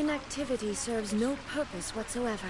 Inactivity serves no purpose whatsoever.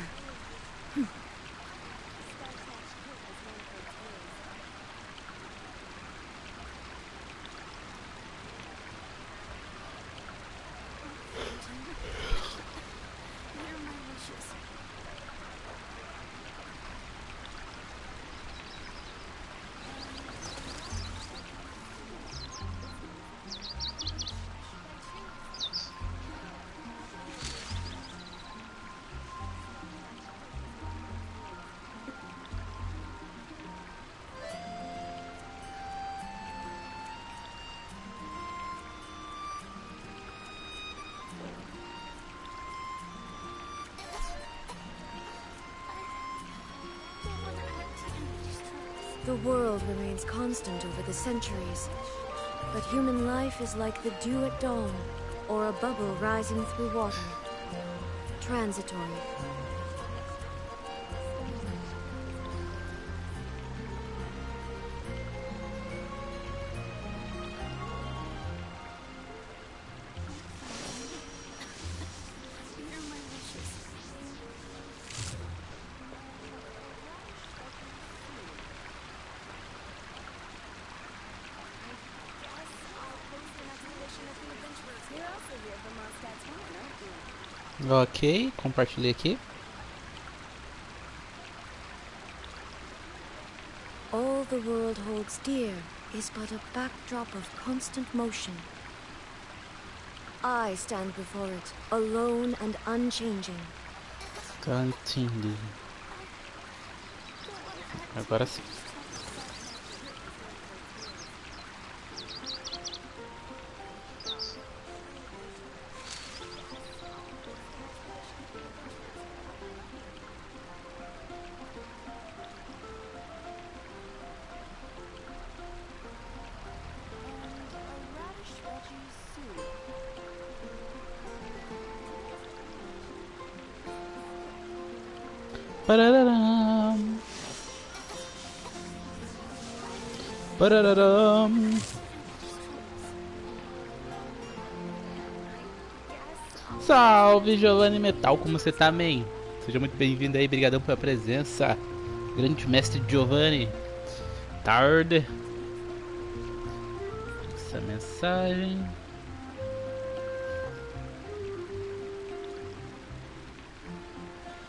The world remains constant over the centuries, but human life is like the dew at dawn, or a bubble rising through water. Transitory. Ok, compartilhei aqui. All the world holds dear is but a backdrop of constant motion. I stand before it, alone and unchanging. Entendi. Agora sim. Parararam. Parararam. Salve, Giovanni Metal, como você tá, man? Seja muito bem-vindo aí, brigadão pela presença. Grande mestre Giovanni. Tarde. Essa mensagem.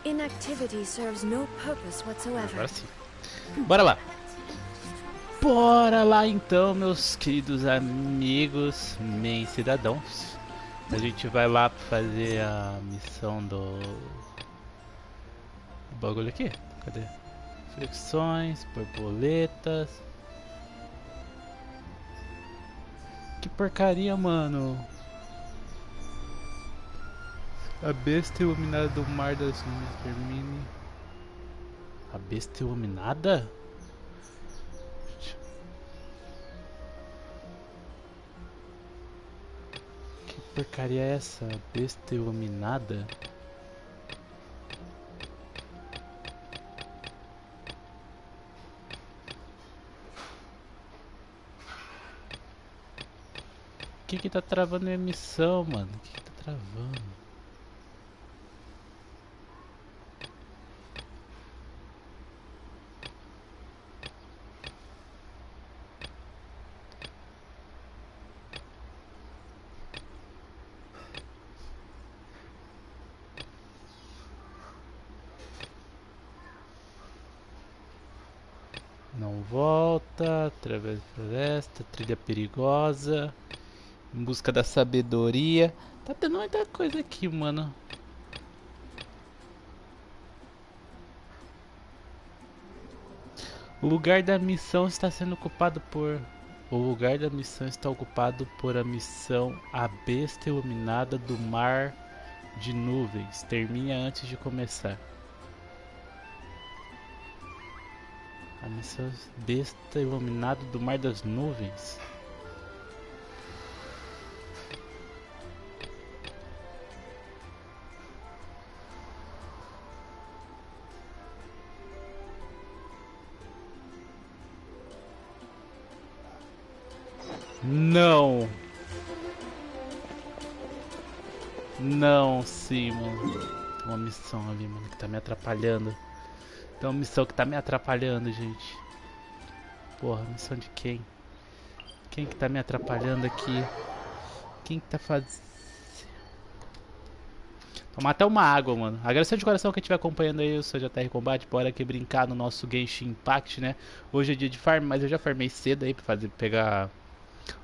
Inactivity serves no purpose whatsoever. Agora sim. Bora lá. Bora lá então, meus queridos amigos, meus cidadãos. A gente vai lá fazer a missão do bagulho aqui. Cadê? Flexões, borboletas. Que porcaria, mano. A besta iluminada do mar das nuvens termine. A besta iluminada? Que porcaria é essa? A besta iluminada? O que tá travando a emissão, mano? O que tá travando? Não volta, através da floresta, trilha perigosa, em busca da sabedoria. Tá tendo muita coisa aqui, mano. O lugar da missão está sendo ocupado por... O lugar da missão está ocupado por a missão A Besta Iluminada do Mar de Nuvens. Termine antes de começar. A missão Besta Iluminada do Mar das Nuvens. Não! Não, sim, mano. Tem uma missão ali, mano, que tá me atrapalhando. Tem uma missão que tá me atrapalhando, gente. Porra, missão de quem? Quem que tá me atrapalhando aqui? Quem que tá fazendo... Tomar até uma água, mano. Agradecer de coração quem estiver acompanhando aí o seu JR Combate. Bora aqui brincar no nosso Genshin Impact, né? Hoje é dia de farm, mas eu já farmei cedo aí pra pegar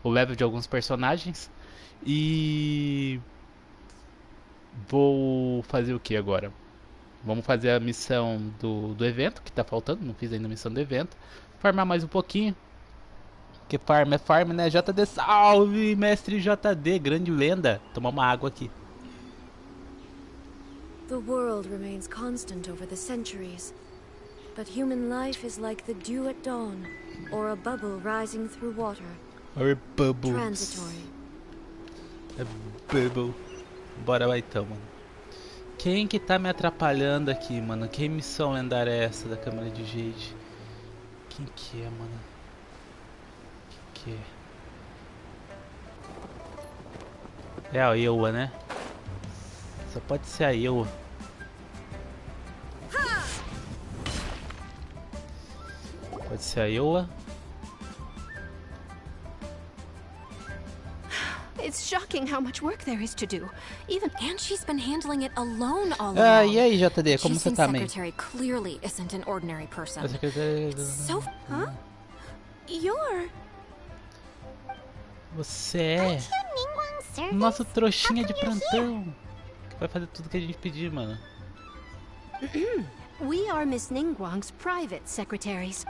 o level de alguns personagens. E... vou fazer o que agora? Vamos fazer a missão do evento, que tá faltando. Não fiz ainda a missão do evento. Farmar mais um pouquinho. Porque farm é farm, né? JD, salve, mestre JD, grande lenda. Tomar uma água aqui. The world remains constant over the centuries, but human life is like the dew at dawn, or a bubble rising through water. Or bubbles. Transitory. É bubble. Bora lá então, mano. Quem que tá me atrapalhando aqui, mano? Que missão lendária é essa da câmera de Jade? Quem que é, mano? Quem que é? É a Ewa, né? Só pode ser a Ewa. Pode ser a Ewa. It's shocking how much work there is to do. And she's been handling it alone all Ah, along. e aí, JD, como você tá, man? Secretary clearly isn't an ordinary person. A secretária... So, huh? You're... Você é nosso trouxinha de plantão. Que vai fazer tudo que a gente pedir, mano. We are Miss Ningguang's private secretaries.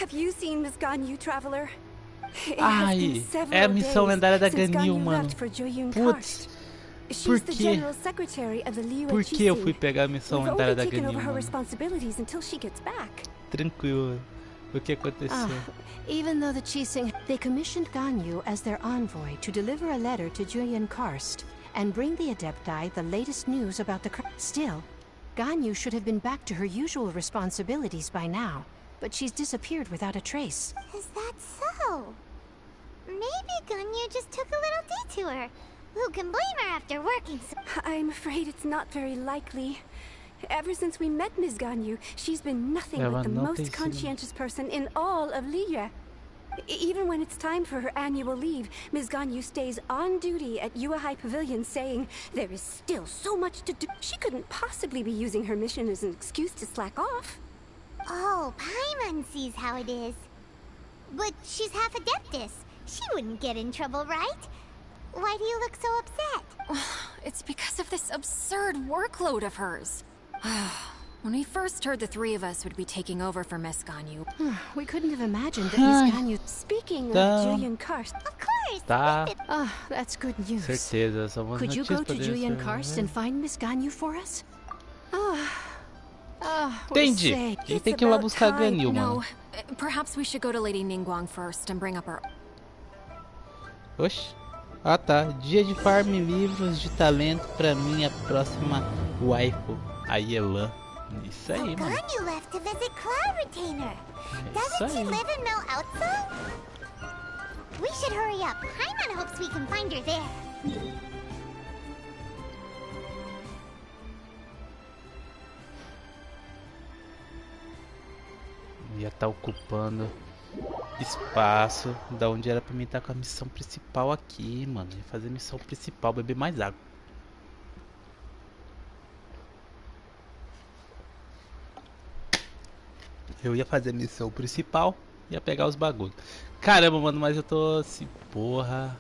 Have you seen Miss Ganyu, traveler? Ai, é a missão lendária da Ganyu, mano. Putz, por quê? Por que eu fui pegar a missão lendária da Ganyu, mano? Tranquilo. O que aconteceu? Even though the Chising, they commissioned Ganyu as their envoy to deliver a letter to Julian Karst and bring the Adepti the latest news about the... Still, Ganyu should have been back to her usual responsibilities by now, but she's disappeared without a trace. Is that so? Maybe Ganyu just took a little detour. Who can blame her after working so... I'm afraid it's not very likely. Ever since we met Ms. Ganyu, she's been nothing but the most conscientious person in all of Liyue. Even when it's time for her annual leave, Ms. Ganyu stays on duty at Yuehai Pavilion saying there is still so much to do. She couldn't possibly be using her mission as an excuse to slack off. Oh, Paimon sees how it is. But she's half Adeptus. She wouldn't get in trouble, right? Why do you look so upset? It's because of this absurd workload of hers. When we first heard the three of us would be taking over for Miss Ganyu, we couldn't have imagined that Miss Ganyu... Speaking of Julian Karst... Of course! Tá. That's good news. Certeza, só vamos Could you go to Julian Karst and find Miss Ganyu for us? Entendi. A gente tem que ir lá buscar a Ganyu, mano. No, perhaps we should go to Lady Ningguang first and bring up her... Oxi. Ah, tá. Dia de farm livros de talento pra minha próxima waifu, a Yelan. Isso aí, mano. Ganyu left to visit Cloud Retainer. Doesn't she live in Mel Outso? We should hurry up. Paimon hopes we can find her there. Ia tá ocupando espaço da onde era pra mim estar com a missão principal aqui, mano. Ia fazer a missão principal, beber mais água. Eu ia fazer a missão principal, ia pegar os bagulhos. Caramba, mano, mas eu tô assim, porra.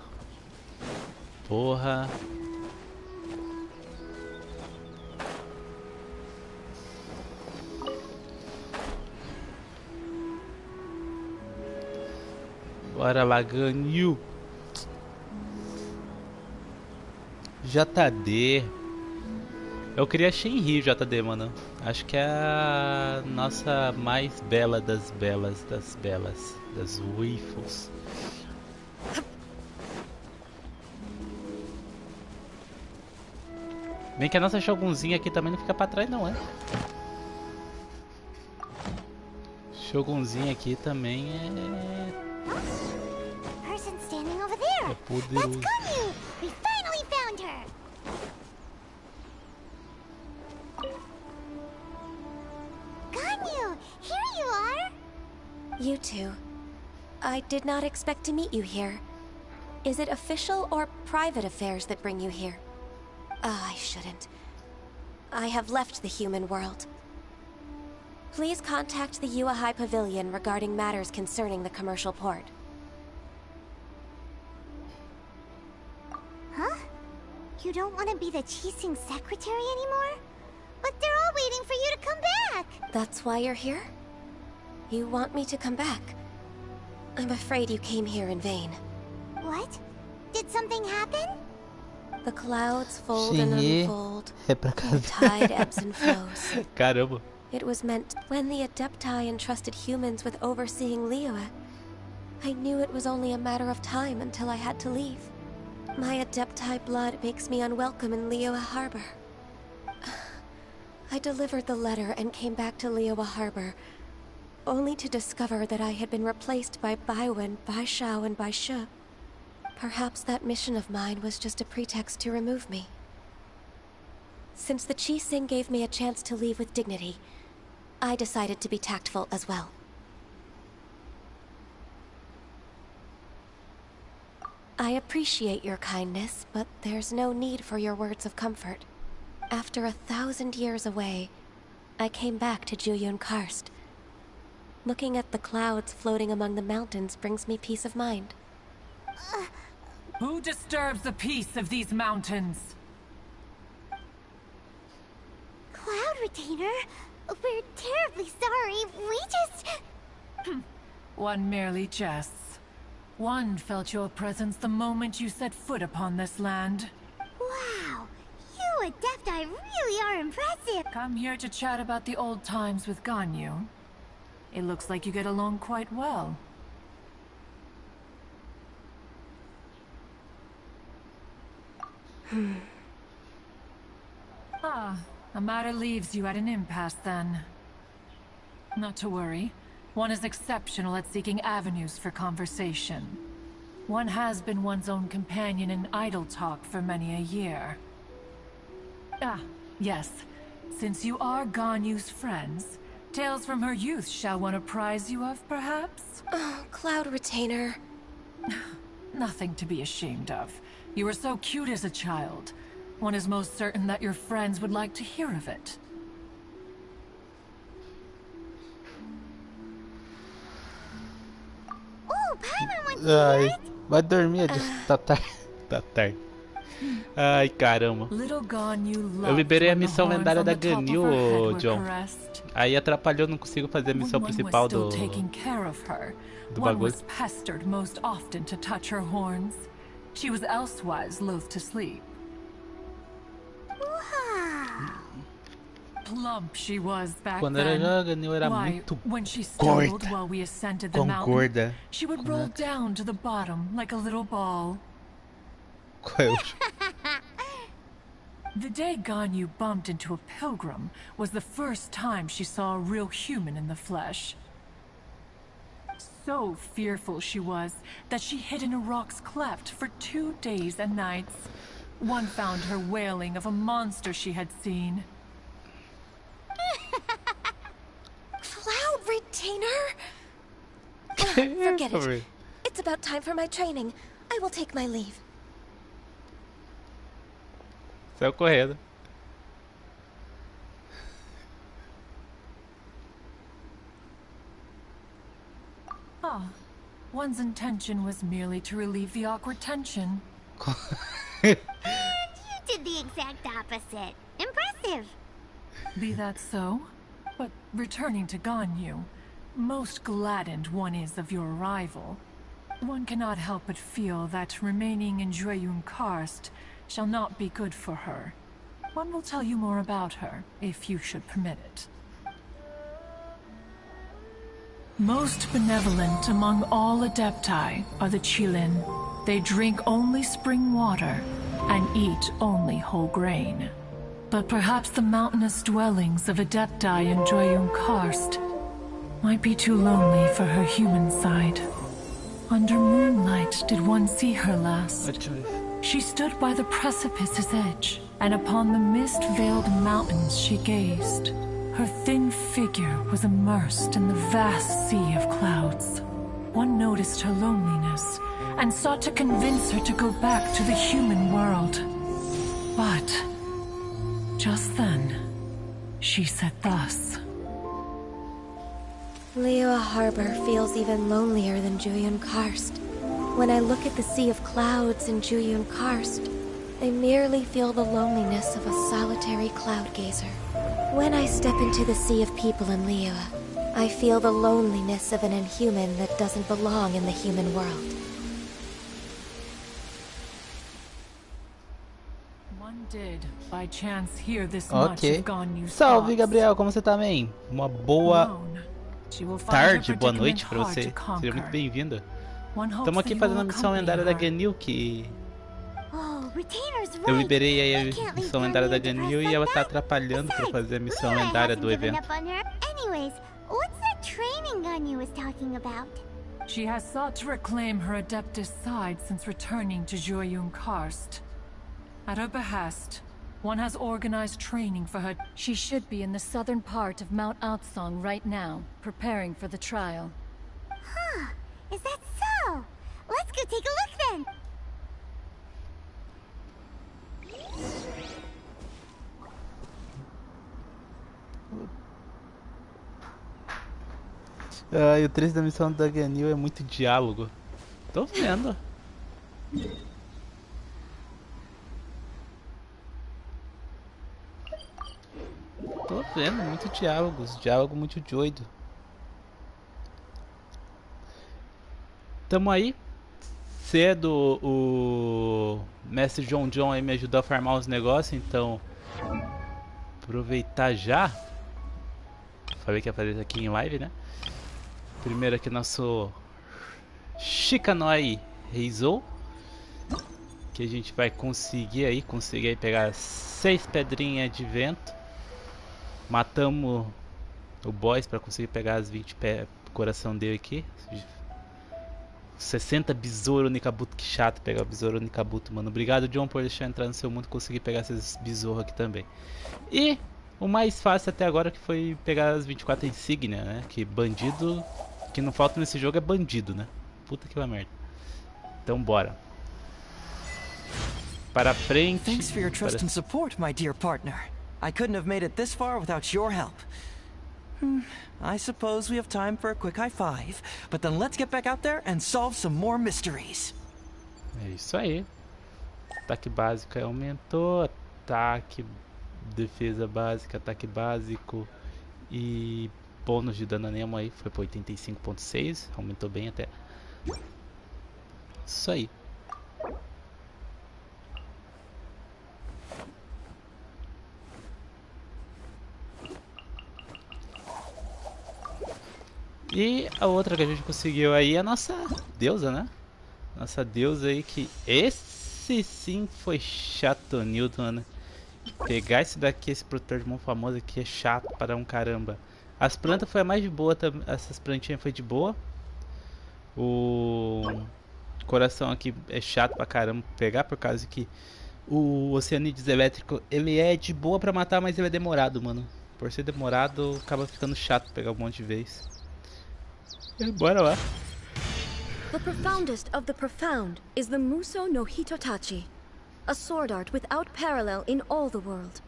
Porra. Bora lá, Ganyu. JD. Eu queria Shenri, JD, mano. Acho que é a nossa mais bela das belas, das waifus. Bem que a nossa Shogunzinha aqui também não fica pra trás, não, é? Shogunzinha aqui também é... Person standing over there. É poderoso. That's Ganyu. We finally found her. to. I did not expect to meet you here. Is it official or private affairs that bring you here? I shouldn't. I have left the human world. Please contact the Yua High Pavilion regarding matters concerning the commercial port. Huh? You don't want to be the Qixing secretary anymore? But they're all waiting for you to come back! That's why you're here? You want me to come back? I'm afraid you came here in vain. What? Did something happen? The clouds fold and Sim, unfold. é pra The casa. tide ebbs and flows. Caramba. It was meant when the Adepti entrusted humans with overseeing Liyue. I knew it was only a matter of time until I had to leave. My Adepti blood makes me unwelcome in Liyue Harbor. I delivered the letter and came back to Liyue Harbor, only to discover that I had been replaced by Baiwen, Baishao, and Baishu. Perhaps that mission of mine was just a pretext to remove me. Since the Qixing gave me a chance to leave with dignity, I decided to be tactful as well. I appreciate your kindness, but there's no need for your words of comfort. After 1,000 years away, I came back to Junyun Karst. Looking at the clouds floating among the mountains brings me peace of mind. Who disturbs the peace of these mountains? Cloud Retainer, we're terribly sorry. We just... One merely jests. One felt your presence the moment you set foot upon this land. Wow, you Adepti really are impressive. Come here to chat about the old times with Ganyu. It looks like you get along quite well. A matter leaves you at an impasse then. Not to worry. One is exceptional at seeking avenues for conversation. One has been one's own companion in idle talk for many a year. Yes. Since you are Ganyu's friends, tales from her youth shall one apprise you of, perhaps? Oh, Cloud Retainer. Nothing to be ashamed of. You were so cute as a child. One is most certain that your friends would like to hear of it. Oh, Paimon wants Ai, to vai dormir, tá tarde. Tá tarde. Ai, caramba. Eu liberei a missão lendária da Ganyu, John. Aí atrapalhou, não consigo fazer a missão principal do bagulho. Pestered most often to touch her horns. She was elsewise loath to sleep. Plump she was back Quando then. era Ganyu era muito when she stumbled while we ascended the mountain, gorda. she would roll down to the bottom like a little ball. The day Ganyu bumped into a pilgrim was the first time she saw a real human in the flesh. So fearful she was that she hid in a rock's cleft for 2 days and nights. One found her wailing of a monster she had seen. Cloud Retainer? Forget it. It's about time for my training. I will take my leave. Saiu correndo. One's intention was merely to relieve the awkward tension. And you did the exact opposite. Impressive. Be that so? But returning to Ganyu, most gladdened one is of your arrival. One cannot help but feel that remaining in Junyun Karst shall not be good for her. One will tell you more about her, if you should permit it. Most benevolent among all Adepti are the Qilin. They drink only spring water and eat only whole grain. But perhaps the mountainous dwellings of Adepti in Junyun Karst might be too lonely for her human side. Under moonlight did one see her last. She stood by the precipice's edge, and upon the mist-veiled mountains she gazed. Her thin figure was immersed in the vast sea of clouds. One noticed her loneliness and sought to convince her to go back to the human world. But just then, she said thus. Liyue Harbor feels even lonelier than Julian Karst. When I look at the sea of clouds in Julian Karst, I merely feel the loneliness of a solitary cloud gazer. When I step into the sea of people in Liyue, I feel the loneliness of an inhuman that doesn't belong in the human world. One did, by chance, hear this much of Ganyu's Salve, Gabriel, como você tá, man? Uma boa tarde, boa noite pra você. Seja muito bem-vinda. Estamos aqui fazendo a missão lendária da Ganyu, que eu liberei aí a missão lendária da Ganyu e ela tá atrapalhando pra fazer a missão lendária do evento. Anyways, what's that training Ganyu was talking about? She has sought to reclaim her Adeptus side since returning to Julian Karst. At her behest, one has organized training for her. She should be in the southern part of Mount Aotsong right now, preparing for the trial. Huh, is that so? Let's go take a look then! E o triste da missão da Ganyu é muito diálogo. Tô vendo. Tô vendo, muito diálogos. Diálogo muito doido. Tamo aí. Cedo o mestre John aí me ajudou a farmar os negócios, então aproveitar já. Falei que ia fazer isso aqui em live, né? Primeiro aqui nosso Shikanoi Reizou, que a gente vai conseguir aí pegar 6 pedrinhas de vento. Matamos o boss para conseguir pegar as 20 coração dele aqui. 60 besouro Nikabuto, que chato pegar o besouro Nikabuto, mano. Obrigado, John, por deixar eu entrar no seu mundo e conseguir pegar esses besouros aqui também. E o mais fácil até agora que foi pegar as 24 insígnias, né? Que bandido, que não falta nesse jogo é bandido, né? Puta que merda. Então bora. Para frente. Thanks for your trust and support, my dear partner. I couldn't have made it this far without your help. I suppose we have time for a quick high five, but then let's get back out there and solve some more mysteries. É isso aí. Ataque básico aumentou, ataque, defesa básica, ataque básico e bônus de dano Nemo aí foi para 85.6, aumentou bem até. Isso aí. E a outra que a gente conseguiu aí é a nossa deusa, né? Nossa deusa aí, que esse sim foi chato, Newton, né? Pegar esse daqui, esse protetor de mão famoso aqui é chato para um caramba. As plantas foi a mais de boa, essas plantinhas foi de boa. O coração aqui é chato pra caramba pegar, por causa que o Oceanides elétrico, ele é de boa pra matar, mas ele é demorado, mano. Por ser demorado, acaba ficando chato pegar um monte de vez. Bora lá. The profoundest of the profound is the Muso no Hitotachi, a sword art without parallel in all the world.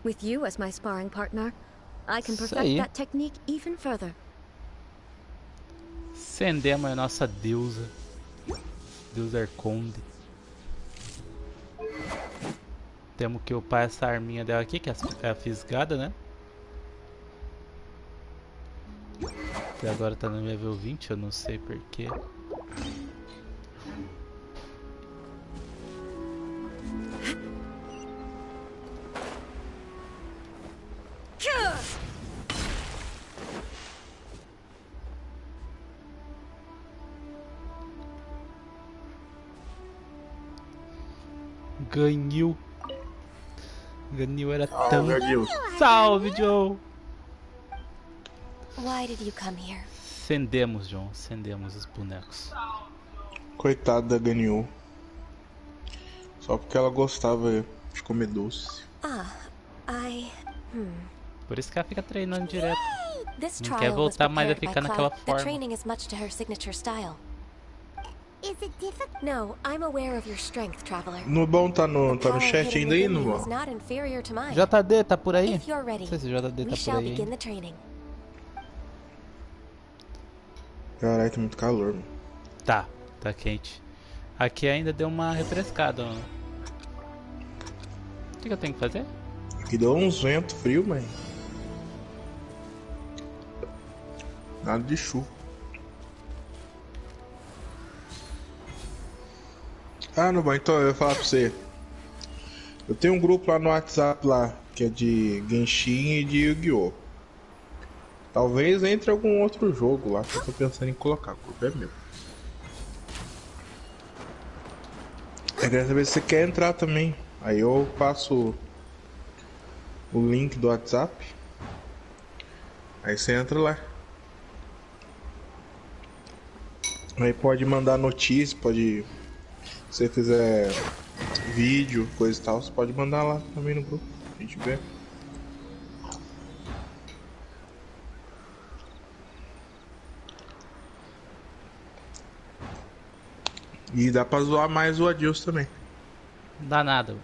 With you as my sparring partner, I can perfect that technique even further. Acendemos a nossa deusa, Deus Arconde. Temos que upar essa arminha dela aqui, que é a fisgada, né? Até agora tá no level 20, eu não sei porquê. Ganyu. Ganyu era tão... Salve, Joe! Why did you come here? Acendemos, John. Acendemos os bonecos. Coitada da Ganyu. Só porque ela gostava de comer doce. Por isso que ela fica treinando direto. This Não quer trial was voltar mais a prepared by ficar naquela Cloud. The forma. training is much to her signature style. Is it difficult? No, I'm aware of your strength, traveler. No bom tá no chat ainda aí, no is bom? not inferior to mine. JD tá por aí? If you're ready, Não sei se o JD we tá por shall aí. begin the training. Caralho, tá muito calor, mano. Tá quente. Aqui ainda deu uma refrescada. Ó. O que eu tenho que fazer? Aqui deu uns ventos frios, mas... Nada de chuva. Ah, não, bom, então eu ia falar pra você. Eu tenho um grupo lá no WhatsApp lá, que é de Genshin e de Yu-Gi-Oh! Talvez entre algum outro jogo lá que eu tô pensando em colocar, o grupo é meu. Eu queria saber se você quer entrar também. Aí eu passo o link do WhatsApp. Aí você entra lá. Aí pode mandar notícia, pode... Se você fizer vídeo, coisa e tal, você pode mandar lá também no grupo. A gente vê. E dá pra zoar mais o Adilson também. Não dá nada.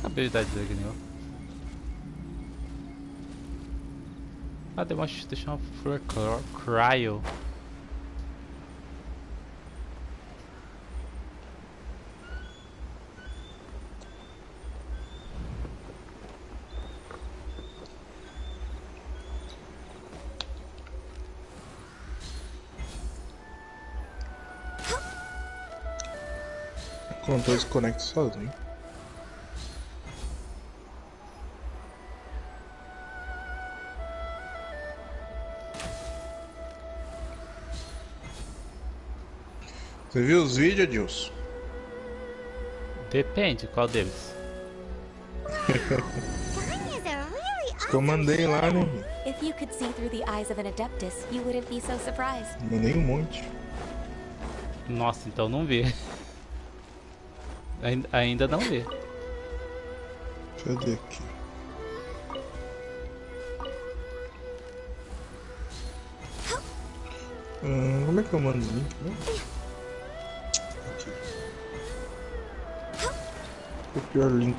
A habilidade dele ganhou. Ah, deixa uma flor cryo. O controle desconecta sozinho. Você viu os vídeos, Adilson? Depende, qual deles? Os que eu mandei lá, né? If you could see through the eyes of an adeptus, you wouldn't be so surprised. Mandei um monte. Nossa, então não vê. Ainda não vê. Cadê aqui? Como é que eu mando o link? Né? Aqui. Copiar o link.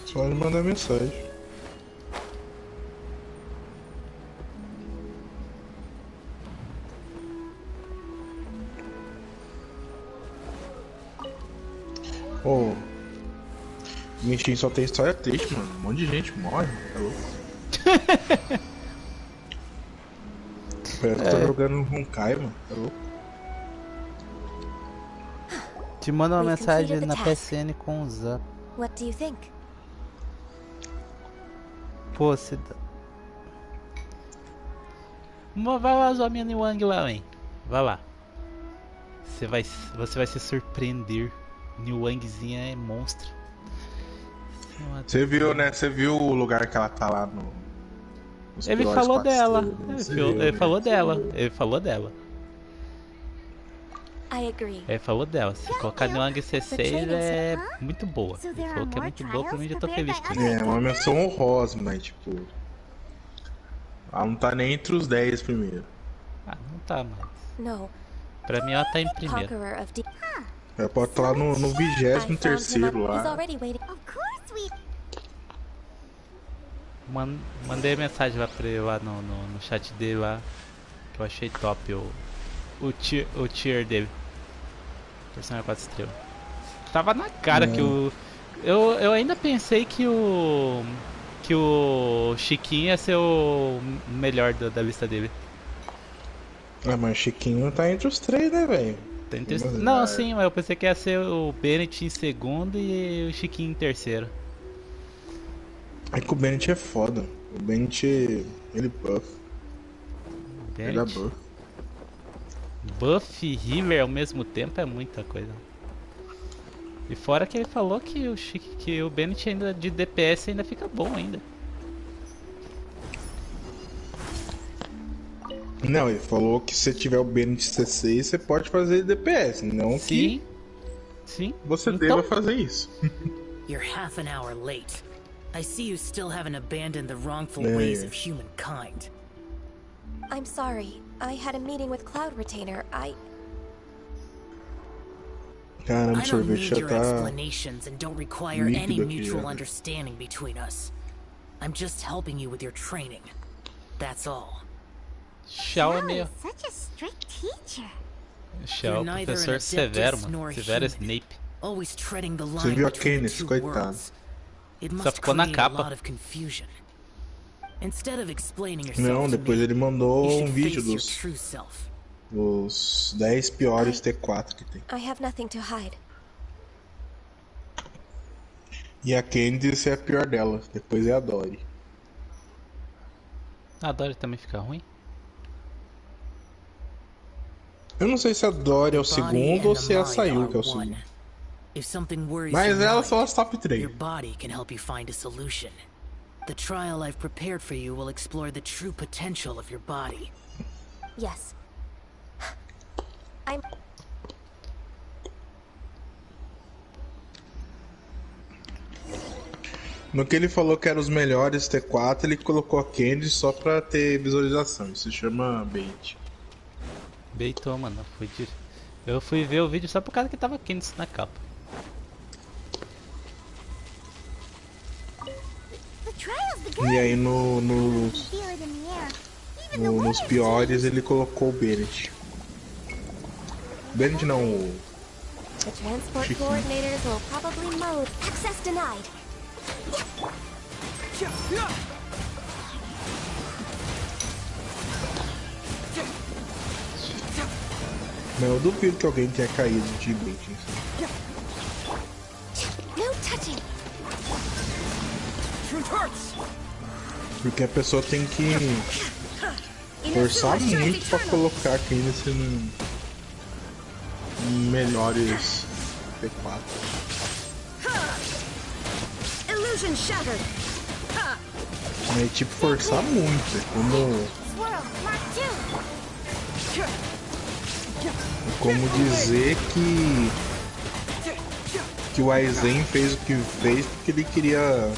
Só ele mandar mensagem. Oh, Genshin só tem história triste, mano. Um monte de gente morre, tá louco? Parece que tá jogando um Honkai, mano, tá louco? Te manda uma mensagem na PSN com o Zap. What do you think? Pô, você... Vai lá zoar minha Niwang lá, hein? Vai lá. Você vai se surpreender. Niwangzinha é monstro. Você viu, né? Você viu o lugar que ela tá lá no... Ele falou dela. Ele falou né? dela. Ele falou dela. I agree. Ele falou dela. Se colocar Niwang C6 é muito boa. Ele falou que é muito boa, pra mim já tô feliz com isso. É uma menção honrosa, mas tipo... Ela não tá nem entre os 10 primeiro. Ah, não tá mais. No. Pra mim ela tá em primeiro. Conqueror of deep. Ela pode estar lá no 23º He's lá. already waiting. Of course we... Mandei mensagem lá pra ele lá no chat dele lá. Que eu achei top o tier dele. Personagem 4 estrelas. Tava na cara que o... Eu ainda pensei que o Chiquinho ia ser o melhor da lista dele. Ah, mas o Chiquinho tá entre os 3, né, velho? Não, sim, mas eu pensei que ia ser o Bennett em segundo e o Chiquinho em terceiro. É que o Bennett é foda. O Bennett, ele buff. Ele é buff. Buff e healer ao mesmo tempo é muita coisa. E fora que ele falou que o Bennett ainda de DPS ainda fica bom ainda. Não, ele falou que se tiver o Bennett C6, você pode fazer DPS, não sim. Que você deva fazer isso. You're half an hour late. I see you still haven't abandoned the wrongful ways of humankind. I'm sorry. I had a meeting with Cloud Retainer. Caramba, I don't need your explanations and don't require any mutual understanding between us. I'm just helping you with your training. That's all. Shao é meio... Such a strict teacher. Shao é o professor severo, mano. Severo Snape. Você viu a Canais, coitado. Só ficou na capa. Não, depois ele mandou um vídeo dos 10 piores T4 que tem. I have nothing to hide. E a Candice é a pior delas, depois é a Dory. A Dory também fica ruim? Eu não sei se a Dory é o segundo ou se é a Sayu que é o segundo. Mas elas são as top 3. The trial I've prepared for you will explore the true potential of your body. Yes. No que ele falou que eram os melhores T4, ele colocou a Candy só pra ter visualização. Isso se chama bait. Baitou, mano. Eu fui ver o vídeo só por causa que tava Candy na capa. E aí nos piores ele colocou o Bennett. Bennett não, o Chiquinho. Não, eu duvido que alguém tenha caído de bait. Porque a pessoa tem que forçar muito pra colocar aqui nesse melhores T4. É tipo forçar muito, é como dizer que o Aizen fez o que fez porque ele queria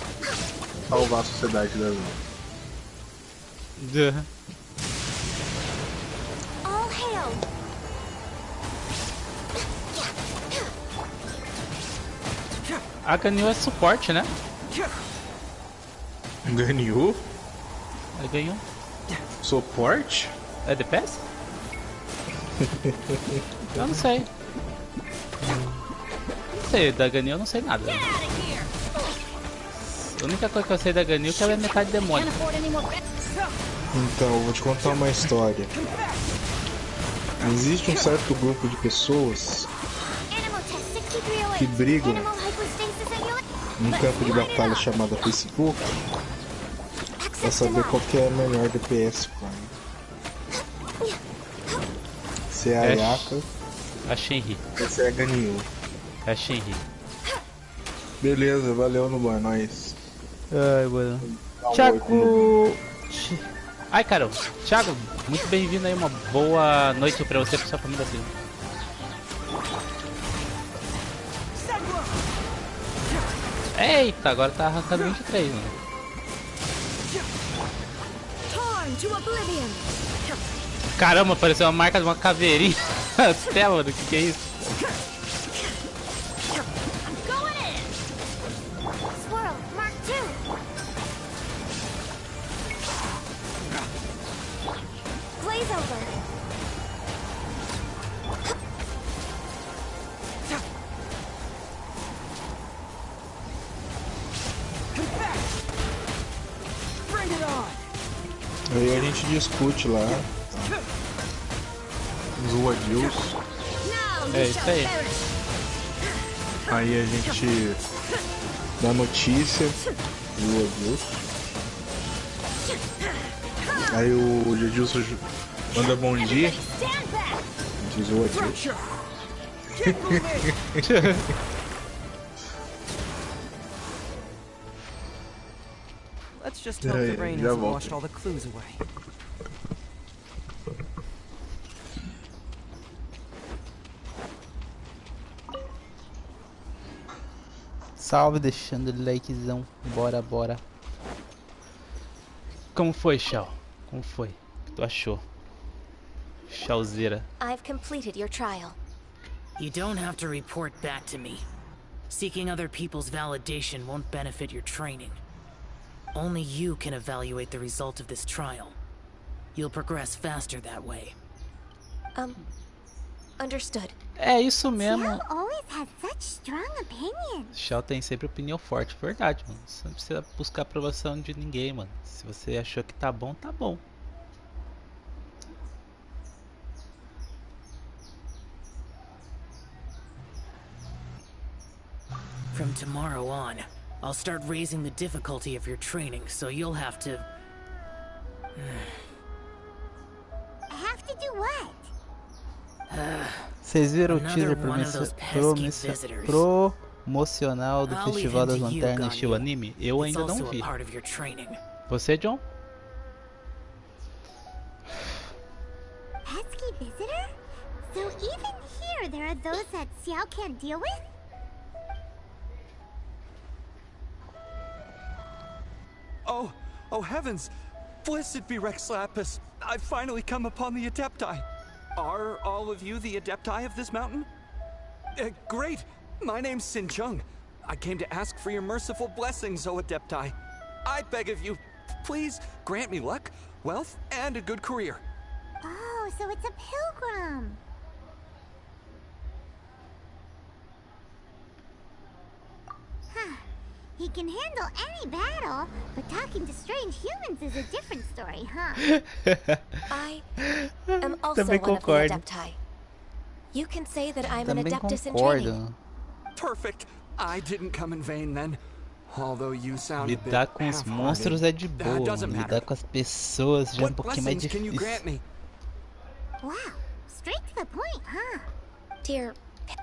salvar a sociedade da vida. A Ganyu é suporte, né? Ganyu? É Ganyu. Suporte? É DPS? Eu não sei. Não sei, da Ganyu eu não sei nada. A única coisa que eu sei da Ganyu é que ela é metade demônio. Então, eu vou te contar uma história. Existe um certo grupo de pessoas que brigam num campo de batalha chamado Facebook pra saber qual que é a melhor DPS. Se é a Ayaka, a Shenri. Essa é a Ganyu. É a Shenri. Beleza, valeu no bar, nós. Ai, mano. Thiago. Ai, cara, Thiago, muito bem-vindo aí, uma boa noite pra você e pra sua família assim. Eita, agora tá arrancando 23, mano. Caramba, apareceu uma marca de uma caveirinha na tela, mano, que é isso? Aí a gente discute lá. Zoa Deus. É isso aí. Aí a gente dá notícia do Adilson. Aí o Adilson manda bom dia. Diz o Adilson. Let's just hope the rain hasn't washed all the clues away. Salve, deixando o likezão. Bora, bora. Como foi, Shao? Como foi? O que tu achou? Shaozeira. I've completed your trial. You don't have to report back to me. Seeking other people's validation won't benefit your training. Only you can evaluate the result of this trial. You'll progress faster that way. Understood. É isso mesmo. Xiao always has such strong opinions. Xiao tem sempre opinião forte, verdade, mano. Você não precisa buscar aprovação de ninguém, mano. Se você achou que tá bom, tá bom. From tomorrow on, I'll start raising the difficulty of your training, so you'll have to... Have to do what? Vocês viram o teaser promocional do Festival das Lanternas estilo anime? Eu ainda não vi. Você, John? Pesky visitor? So even here there are those that Xiao can't deal with? Oh heavens! Blessed be Rex Lapis! I've finally come upon the Adepti! Are all of you the Adepti of this mountain? Great! My name's Sin Chung. I came to ask for your merciful blessings, O Adepti. I beg of you, please grant me luck, wealth, and a good career. Oh, so it's a pilgrim. Huh. He can handle any battle, but talking to strange humans is a different story, huh? I am also one of the Adepti. You can say that I'm an Adeptus in training. Perfect. I didn't come in vain then. Although you sound a bit lidar com os monstros é de boa, lidar com as pessoas já é um pouquinho mais difícil. Wow, straight to the point, huh? Dear...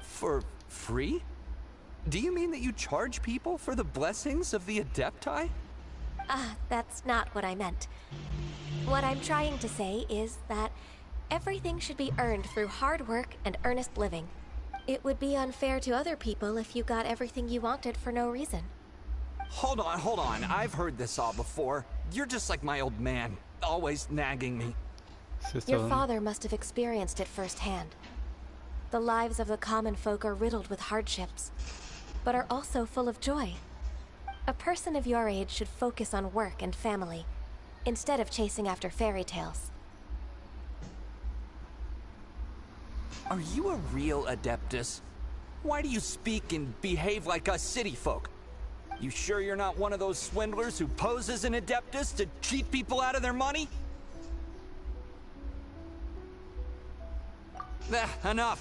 For free? Do you mean that you charge people for the blessings of the Adepti? That's not what I meant. What I'm trying to say is that everything should be earned through hard work and earnest living. It would be unfair to other people if you got everything you wanted for no reason. Hold on. I've heard this all before. You're just like my old man, always nagging me. Your father must have experienced it firsthand. The lives of the common folk are riddled with hardships, but are also full of joy. A person of your age should focus on work and family, instead of chasing after fairy tales. Are you a real Adeptus? Why do you speak and behave like us city folk? You sure you're not one of those swindlers who pose as an Adeptus to cheat people out of their money? Enough.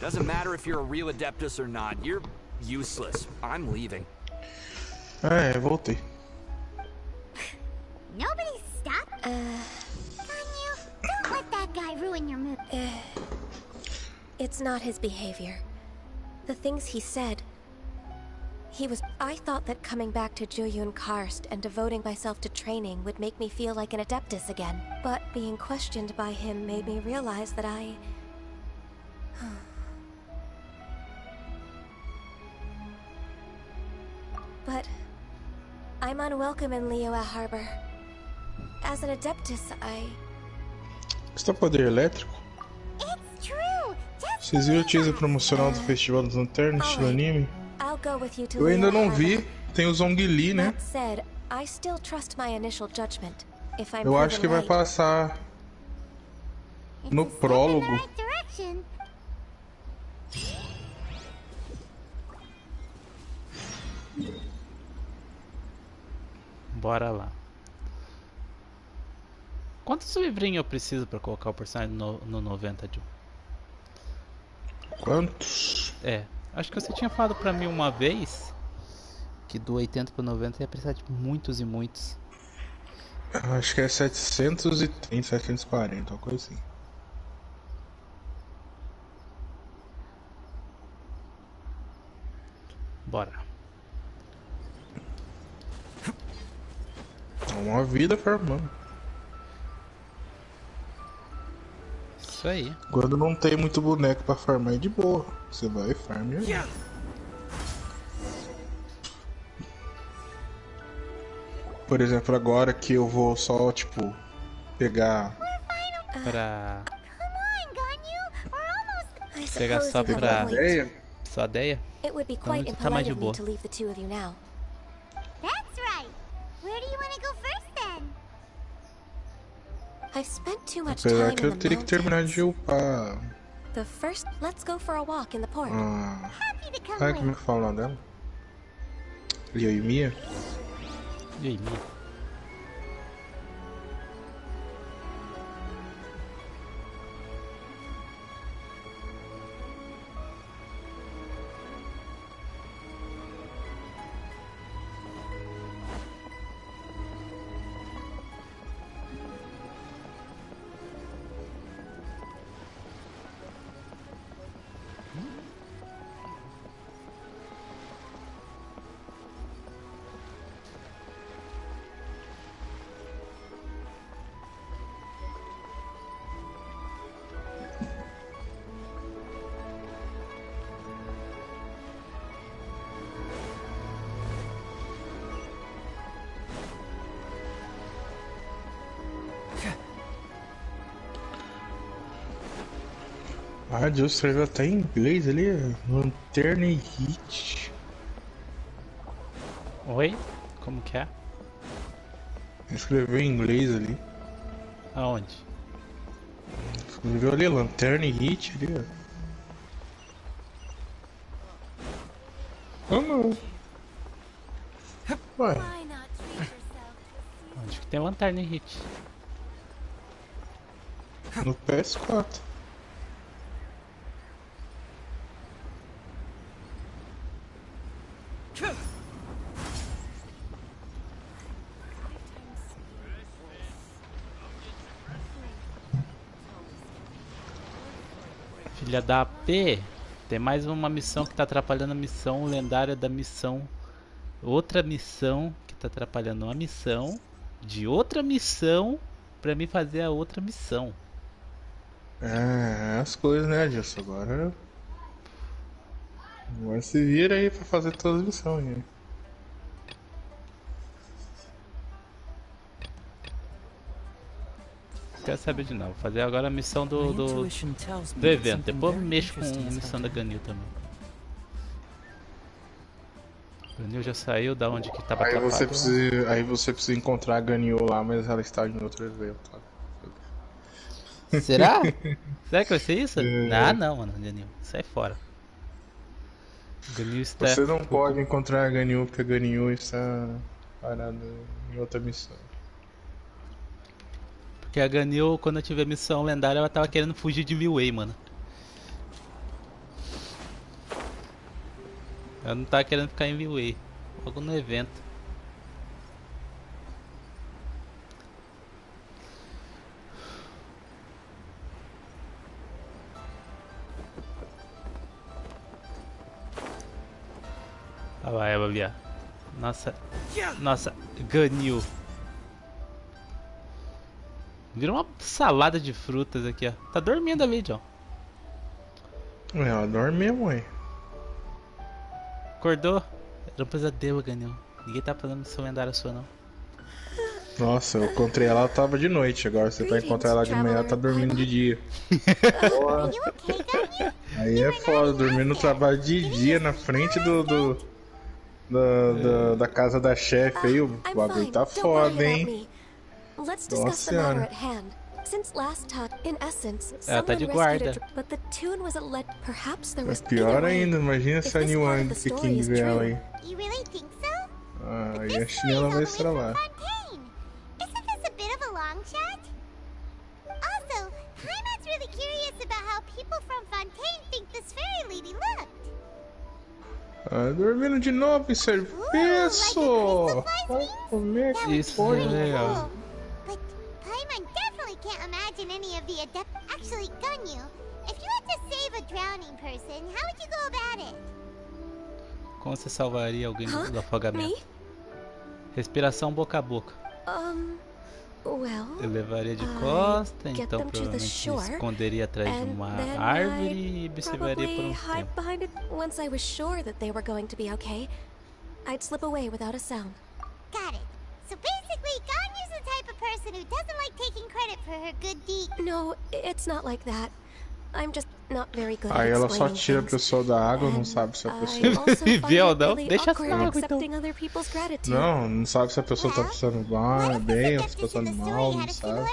Doesn't matter if you're a real Adeptus or not. You're useless. I'm leaving. Voltei. Nobody stop. Ganyu, don't let that guy ruin your mood. It's not his behavior. The things he said. I thought that coming back to Junyun Karst and devoting myself to training would make me feel like an Adeptus again. But being questioned by him made me realize that But I'm unwelcome in Liyue Harbor. As an Adeptus, Está poder elétrico? It's true. Vocês viram o teaser promocional do Festival das Lanternas, estilo anime? Eu ainda não vi. Tem o Zhongli, né? Eu acho que vai passar no prólogo. Bora lá. Quantos livrinhos eu preciso pra colocar o personagem no 90, Joe? Quantos? É, acho que você tinha falado pra mim uma vez que do 80 pro 90 ia precisar de muitos e muitos. Acho que é 730, 740, uma coisa assim. Bora. Uma vida farmando. Isso aí. Quando não tem muito boneco pra farmar é de boa. Você vai e farma aí. Por exemplo, agora que eu vou só, tipo, pegar... Pra... I Pegar suppose só you have pra... a point. Ideia? Só a ideia? It would be Então quite tá mais impolite de of me boa. to leave the two of you now. That's right. Where do you want to go first then? I've spent too much Apesar time que eu in the teria que terminar de mountains. upar... The first, let's go for a walk in the port. Happy to come Sabe como é with. que fala o nome dela? Yoimiya? E aí, Mia? Ah, Deus, escreveu até em inglês ali. Lanterna e Hit. Oi? Como que é? Escreveu em inglês ali. Aonde? Escreveu ali, Lanterna e Hit ali, ó. Oh, não. Ué, Onde que tem lanterna e hit? no PS4. Filha da P, tem mais uma missão que tá atrapalhando a missão lendária da missão. Outra missão que tá atrapalhando uma missão de outra missão pra mim fazer a outra missão. É, as coisas, né, Adilson? Agora se vira aí pra fazer todas as missões, né? Quero saber de novo. Fazer agora a missão do evento. Depois eu mexo com a missão da Ganil também. Ganil já saiu da onde que tava atrapalhado. Aí você precisa encontrar a Ganyu lá, mas ela está em outro evento. Tá? Será? Será que vai ser isso? Ah, não, mano. Ganil, sai fora. Ganil está... Você não pode encontrar a Ganyu porque a Ganyu está parada em outra missão. Porque a Ganil, quando eu tiver missão lendária, ela tava querendo fugir de Milway, mano. Ela não tava querendo ficar em Milway. Logo no evento. Olha lá ela ali, ó. Nossa, Ganil. Virou uma salada de frutas aqui, ó. Tá dormindo ali, John. Ela dorme mesmo, mãe. Acordou? Era um pesadelo, Ganil. Ninguém tá fazendo missão lendária sua, não. Nossa, eu encontrei ela, ela tava de noite. Agora você vai encontrar ela de manhã, ela tá dormindo de dia. Porra. Aí é foda, dormir no trabalho de dia na frente da casa da chefe aí. O bagulho tá foda, hein? Let's discuss the matter at hand. Since last time, in essence, Ela tá de guarda. but the tune was perhaps there É was pior either way. ainda, imagina se a If this part of Niwan the que story is ver ela aí. You really think so? Ah, But e a this chinela vai story's all the way estralar. from Fontaine. Isn't this a bit of a long shot? Also, Heimat's really curious about how people from Fontaine think this fairy lady looked. Dormindo de novo em serviço. Vai comer que Isso é legal. But Paimon definitely can't imagine any of the adept. Actually, Ganyu, if you had to save a drowning person, how would you go about it? Como você salvaria alguém do afogamento? Respiração boca a boca. Well, Eu levaria de costa, então provavelmente me esconderia atrás de uma árvore e observaria por um tempo. behind it once I was sure that they were going to be okay. I'd slip away without a sound. Got it. So basically, Ganyu's the type of person who doesn't like taking credit for her good deed. No, it's not like that. I'm just not very good at Aí ela só explaining tira a things. pessoa da água, não sabe se a pessoa... I also find Viu, it não? really Deixa awkward essa água, accepting other people's gratitude. Não sabe se a pessoa tá passando bem ou se tá passando mal, não sabe.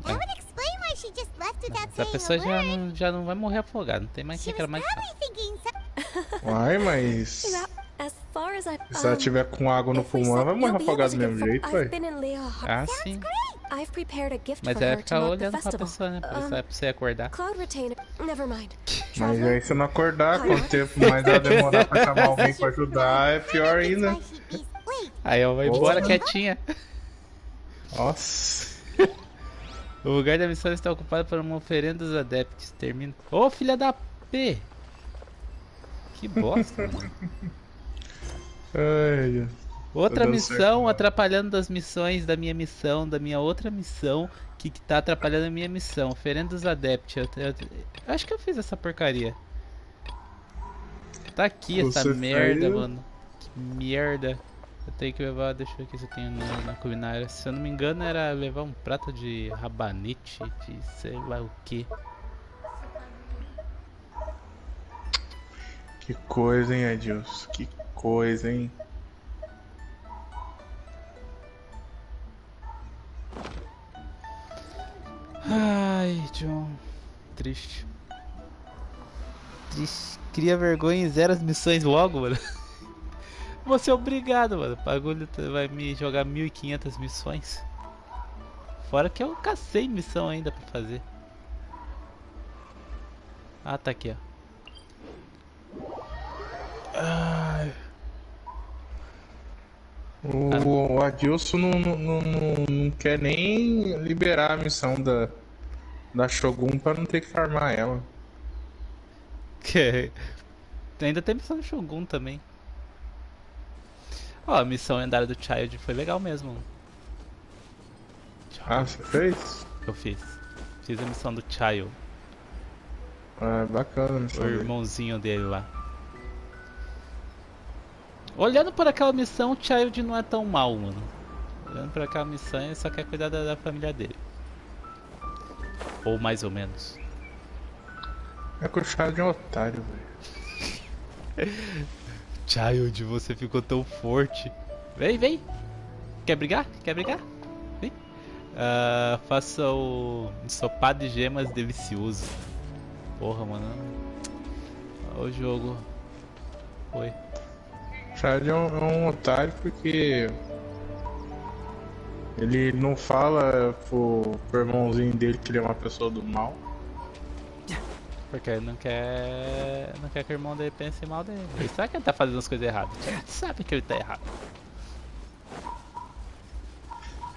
That would explain why she just left without Essa saying pessoa a word. já não vai morrer afogada, não tem mais que She was reclamar de probably thinking Uai, mas... As far as I, Se ela tiver com água no if we pulmão, ela said vai morrer you'll be afogada do able to mesmo get jeito, I've ué. been in Leo. Ah, sim. I've prepared a gift Mas for é her to ficar mark the olhando pra festival. pessoa, né? Pra você acordar. Cloud retainer. Never mind. Mas aí se não acordar, quanto tempo mais ela demorar pra chamar alguém pra ajudar, é pior ainda. Aí ela vai embora quietinha. Nossa. O lugar da missão está ocupado por uma oferenda dos adeptos. Termina. Ô, filha da P! Que bosta, mano. Ai, Outra dando missão certo, atrapalhando das missões da minha outra missão que tá atrapalhando a minha missão. Oferenda dos adeptos. Eu acho que eu fiz essa porcaria. Tá aqui essa Você merda, fez? mano. Que merda. Eu tenho que levar, deixa eu ver aqui se eu tenho na culinária. Se eu não me engano era levar um prato de rabanete, de sei lá o que. que coisa, hein, Edilson? Que coisa, hein? Ai, John. Triste. Cria vergonha e zera as missões logo, mano. Vou ser obrigado, mano. O bagulho vai me jogar 1500 missões. Fora que eu cacei missão ainda pra fazer. Ah, tá aqui, ó. Ai. O Adilson não quer nem liberar a missão da Shogun pra não ter que farmar ela. Ainda tem missão do Shogun também. Ó, a missão lendária do Child foi legal mesmo. Ah, você fez? Eu fiz. Fiz a missão do Child. Ah, bacana a missão O dele. irmãozinho dele lá. Olhando por aquela missão, o Child não é tão mal, mano. Olhando por aquela missão, ele só quer cuidar da família dele. Ou mais ou menos. É que o Child é um otário, velho. Child, você ficou tão forte. Vem, vem. Quer brigar? Quer brigar? Vem. Faça o ensopado de gemas delicioso. Porra, mano. Olha o jogo. Foi. O Child é um otário porque ele não fala pro irmãozinho dele que ele é uma pessoa do mal. Porque ele não quer que o irmão dele pense mal dele. Ele sabe que ele tá fazendo as coisas erradas. Ele sabe que ele tá errado.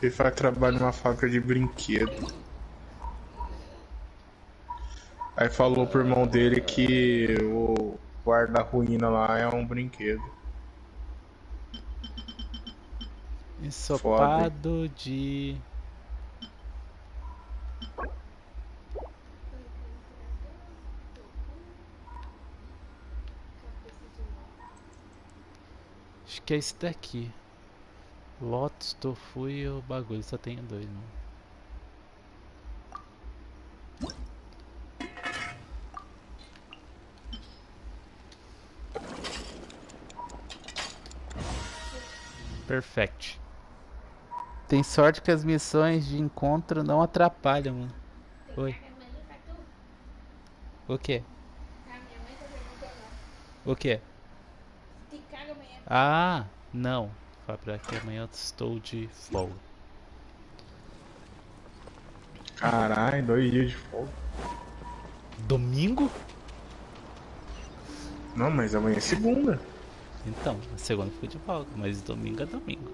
Ele faz trabalho numa fábrica de brinquedo. Aí falou pro irmão dele que o guarda-ruína lá é um brinquedo. Ensopado de... Acho que é esse daqui. Lotus, tofu e o bagulho. Só tenho dois, não. Perfect. Tem sorte que as missões de encontro não atrapalham, mano. Oi. O que? O que? Ah, não. Fala pra que amanhã eu estou de folga. Caralho, 2 dias de folga. Domingo? Não, mas amanhã é segunda. Então, a segunda foi de folga, mas domingo é domingo.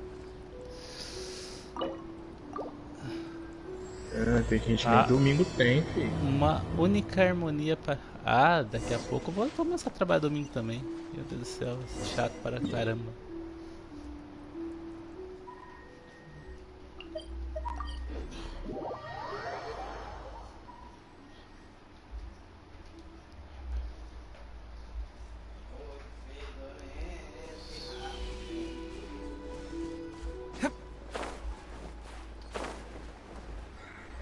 Tem gente que nem domingo tem, filho. Uma única harmonia para... Ah, daqui a pouco eu vou começar a trabalhar domingo também. Meu Deus do céu, chato para caramba.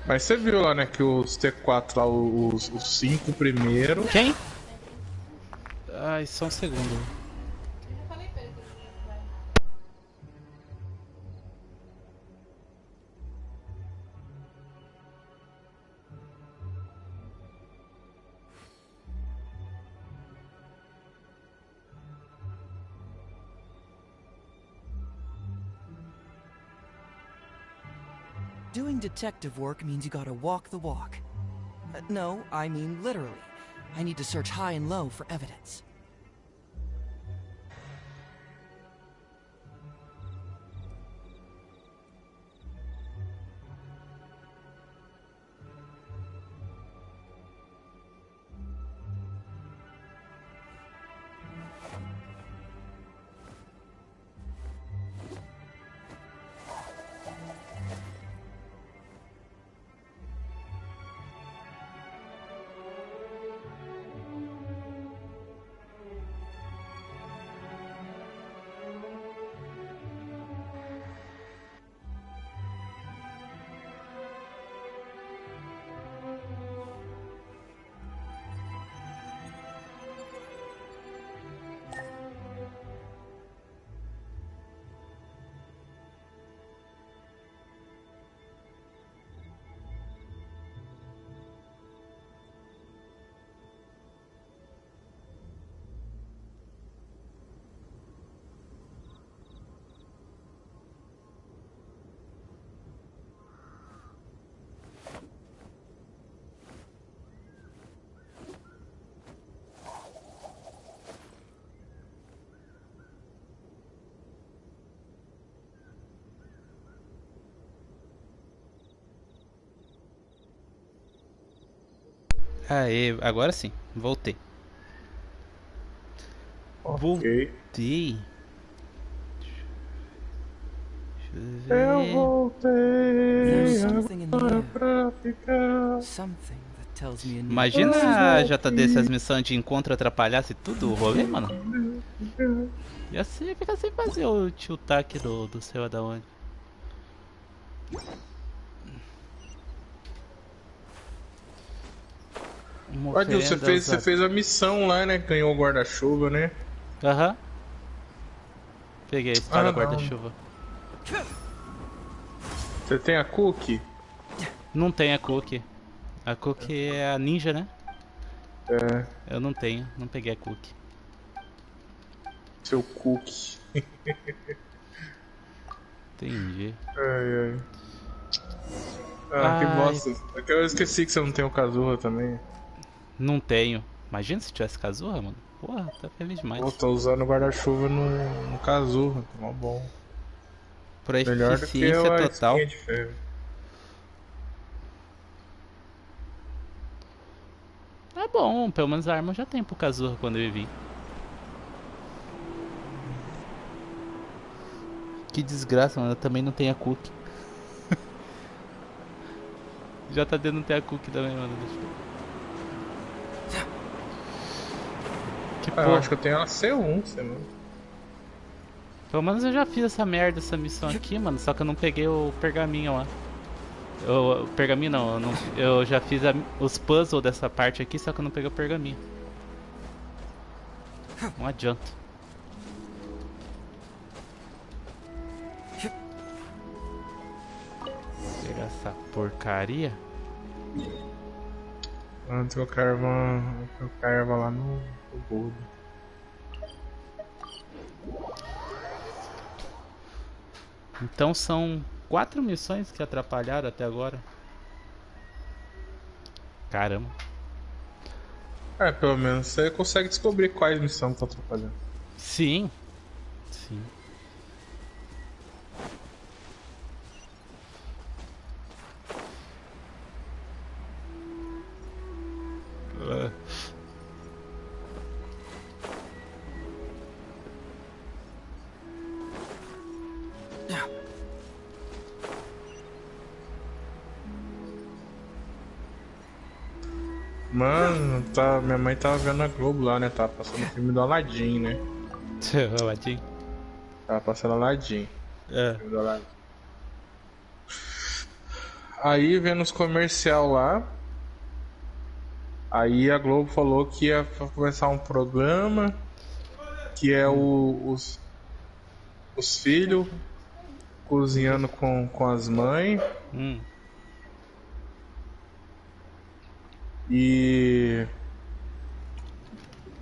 Mas você viu lá, né, que os T4 lá, os 5 primeiro... Quem? Ai, só um segundo. Doing detective work means you gotta walk the walk. No, I mean literally. I need to search high and low for evidence. Aê, agora sim, voltei. Ok. Voltei. Eu voltei agora pra ficar. Imagina já tá dessas missões de encontro atrapalhasse tudo o rolê, mano. E assim fica sem fazer o tiltaque do céu da onde. Olha, você fez a missão lá, né? Ganhou o guarda-chuva, né? Aham. Peguei a história guarda-chuva. Você tem a cookie? Não tem a cookie. A cookie é a ninja, né? É. Eu não tenho, não peguei a cookie. Seu cookie. Entendi. Ai, ai. Ah, que bosta. Eu esqueci que você não tem o Kazuha também. Não tenho. Imagina se tivesse Kazuha, mano. Porra, tá feliz demais. Pô, tô usando o guarda-chuva no Kazuha, tá mó bom. Por melhor do que eficiência a total. de ferro. É bom, pelo menos a arma eu já tem pro Kazuha quando ele vir. Que desgraça, mano. Eu também não tenho a cookie. Já tá dando ter a cookie também, mano. Que porra. Eu acho que eu tenho ela C1, sei lá. Pelo menos eu já fiz essa merda, essa missão aqui, mano. Só que eu não peguei o pergaminho lá. O pergaminho não, eu já fiz os puzzles dessa parte aqui, só que eu não peguei o pergaminho. Não adianta. Pegar essa porcaria. Antes eu carva lá no gordo. Então são 4 missões que atrapalharam até agora. Caramba. É, pelo menos você consegue descobrir quais missões estão atrapalhando. Sim. Sim. Mano, minha mãe tava vendo a Globo lá, né? Tava passando o filme do Aladdin, né? Aladdin? Tava passando Aladdin. É. Filme do Aladdin. Aí vendo os comercial lá. Aí a Globo falou que ia começar um programa que é os filhos cozinhando com as mães.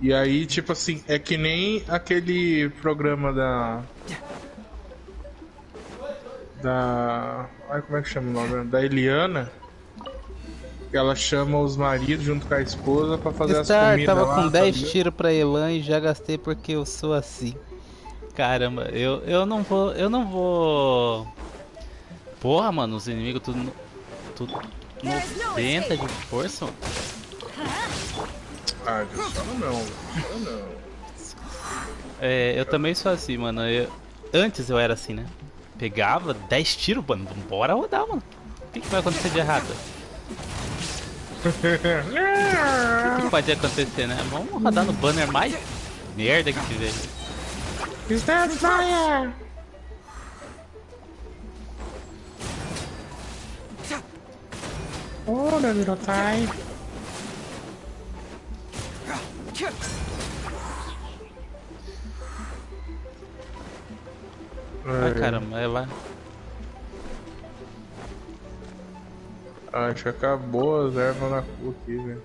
E aí, tipo assim, é que nem aquele programa ai, como é que chama o nome? Da Eliana. Ela chama os maridos junto com a esposa pra fazer as comidas tava lá, com 10 sabia? tiros pra Elan e já gastei porque eu sou assim. Caramba, eu não vou. Porra, mano, os inimigos tudo 90 de força, mano. Ah, não. É, eu também sou assim, mano. Antes eu era assim, né? Pegava 10 tiros, mano. Bora rodar, mano. O que vai acontecer de errado? O que pode acontecer, né? Vamos rodar no banner mais merda que tiver. Is that fire? Oh, the little tie. Ai, caramba, é lá. Acho que acabou as ervas na cu aqui, velho.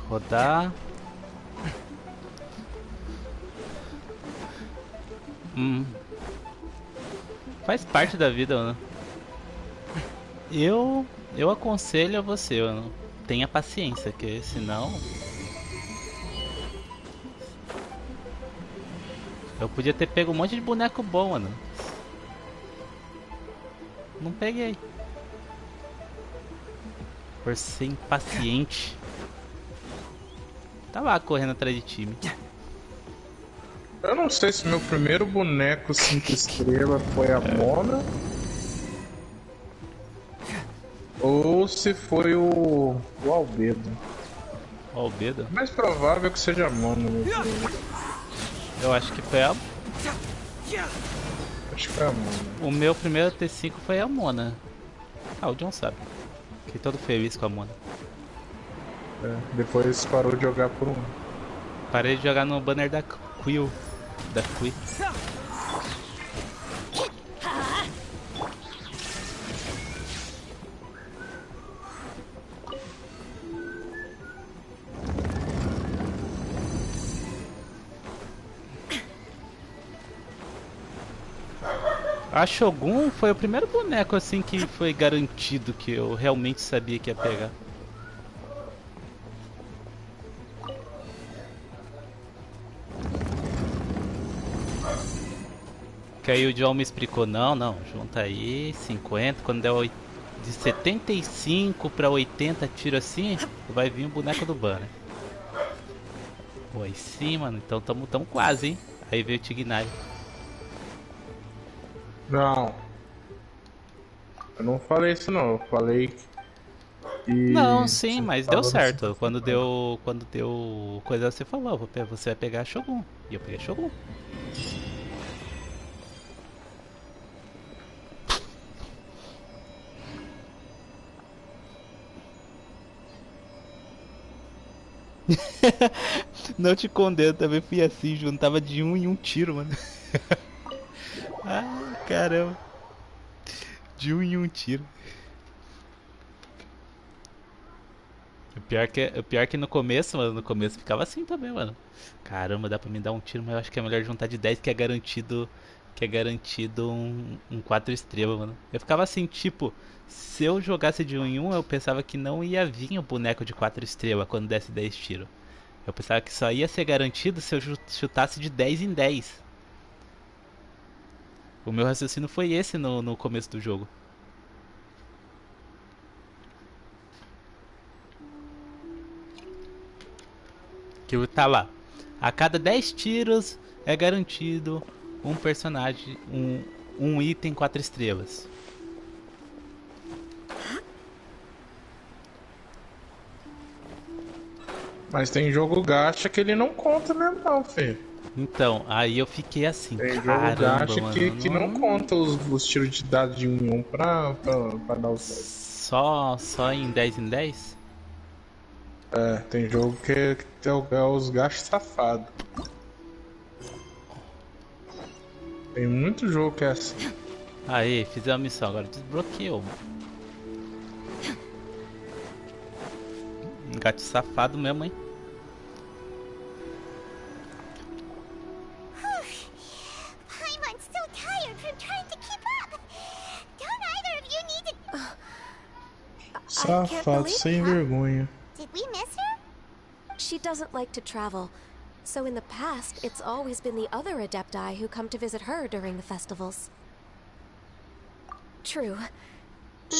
Rodar. Faz parte da vida, mano. Eu aconselho a você, mano. Tenha paciência, que senão... Eu podia ter pego um monte de boneco bom, mano. Não peguei. Por ser impaciente. Tá lá correndo atrás de time. Eu não sei se meu primeiro boneco 5 estrelas foi a Mona. Ou se foi o Albedo. O Albedo? Mais provável que seja a Mona. Eu acho que foi a... Acho que foi a Mona. O meu primeiro T5 foi a Mona. Ah, o John sabe. Fiquei todo feliz com a Mona. É, depois parou de jogar por um. Parei de jogar no banner da Quill. Da Quill. A Shogun foi o primeiro boneco assim que foi garantido que eu realmente sabia que ia pegar. Que aí o John me explicou, não, junta aí 50, quando der de 75 pra 80 tiro assim, vai vir o boneco do banner. Pô, aí sim, mano, então tamo quase, hein? Aí veio o Tignário. Não. Eu não falei isso não, eu falei que... Não, sim, mas deu certo. Quando deu coisa você falou, você vai pegar a Shogun. E eu peguei a Shogun. Não te condeno, também fui assim, juntava de um em um tiro, mano. Ah, caramba. De um em um tiro. O pior que no começo, mano, no começo ficava assim também, mano. Caramba, dá pra me dar um tiro, mas eu acho que é melhor juntar de 10 que é garantido que é garantido um 4 estrelas, mano. Eu ficava assim, tipo, se eu jogasse de 1 em 1, eu pensava que não ia vir o boneco de 4 estrelas quando desse 10 tiros. Eu pensava que só ia ser garantido se eu chutasse de 10 em 10. O meu raciocínio foi esse no começo do jogo. Que tá lá. A cada 10 tiros é garantido um personagem, um item 4 estrelas. Mas tem jogo gacha que ele não conta mesmo não, Fê. Então, aí eu fiquei assim, tem jogo caramba, gacha mano, que não conta os tiros de dado de 1 em 1 pra dar os 10. Só em 10 em 10? É, tem jogo que é os gastos safados. Tem muito jogo que é assim. Aí, fizemos a missão, agora desbloqueou. Um gato safado mesmo, hein? I'm so tired from trying to keep up. Don't either of you need to... Safado sem vergonha. Did we miss her? She doesn't like to travel, so in the past, it's always been the other Adepti who come to visit her during the festivals. True.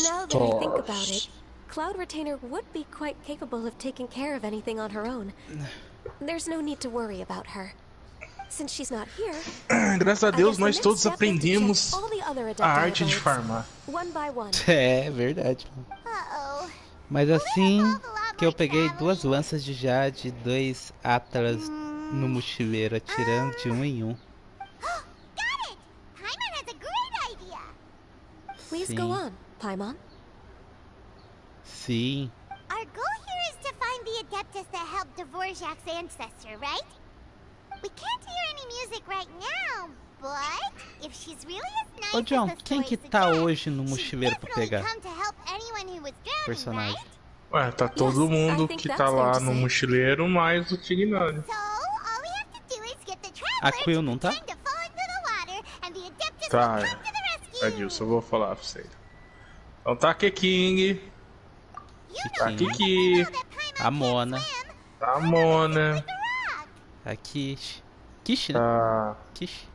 Now that I think about it, Cloud Retainer would be quite capable of taking care of anything on her own. There's no need to worry about her. Since she's not here, graças a Deus nós todos aprendemos a arte de farmar. É verdade. Mas assim que eu peguei 2 lanças de jade, 2 Atlas no mochileiro, atirando de 1 em 1. Please go on, Paimon. Sim. Our goal here is to find the Adeptus that helped Dvorak's ancestor, right? We can't hear any music right now, but if she's really as nice Ô John, as the quem story que tá suggests, hoje no mochileiro pra pegar? come to help anyone who was drowning, Personagem. right? Ué, tá todo mundo que tá lá no mochileiro, mais o Tignani. So all we have to do is get the A traveler Quill to não tá? pretend to fall into the water, and the Adeptus Tá, will come to the rescue. Adilson, eu vou falar pra você. Então tá aqui King. Tá aqui. A Mona. Tá a Mona. A Kish. Kish, né? Tá. Kish.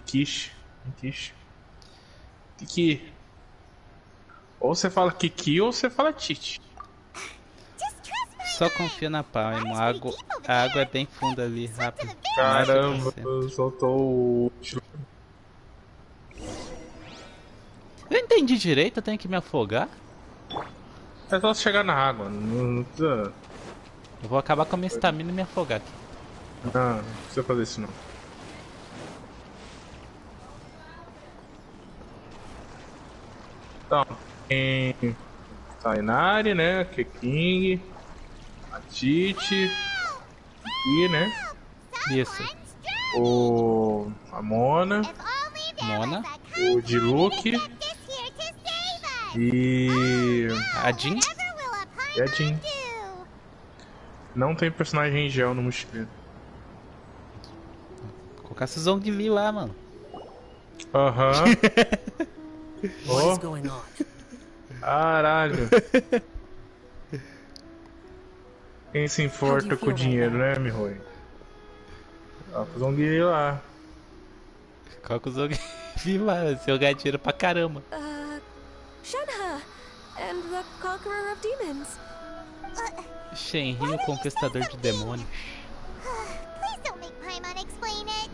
Kish. Kish. Kiki. Ou você fala Kiki ou você fala Titi. Só confia na Paimon. A água é bem funda ali, rápido. Caramba, soltou o... Eu entendi direito, eu tenho que me afogar? É só chegar na água, não precisa... Eu vou acabar com a minha estamina e me afogar aqui. Não precisa fazer isso não. Então, tem Tainari, né? Keking, a Titi, aqui, né? Isso. A Mona, o Diluc e a Jin. E a Jin. Não tem personagem em gel no mochileiro. Colocar esse Zhongli lá, mano. Aham. What's going on? Caralho. Quem se importa com o dinheiro, né, Mihoi? Coloca o Zhongli lá. Coloca o Zhongli lá, se eu ganhar dinheiro pra caramba. Shenhe, and the Conqueror of Demons. Shenhe, o Conquistador de Demônios. Please don't make Paimon explain it.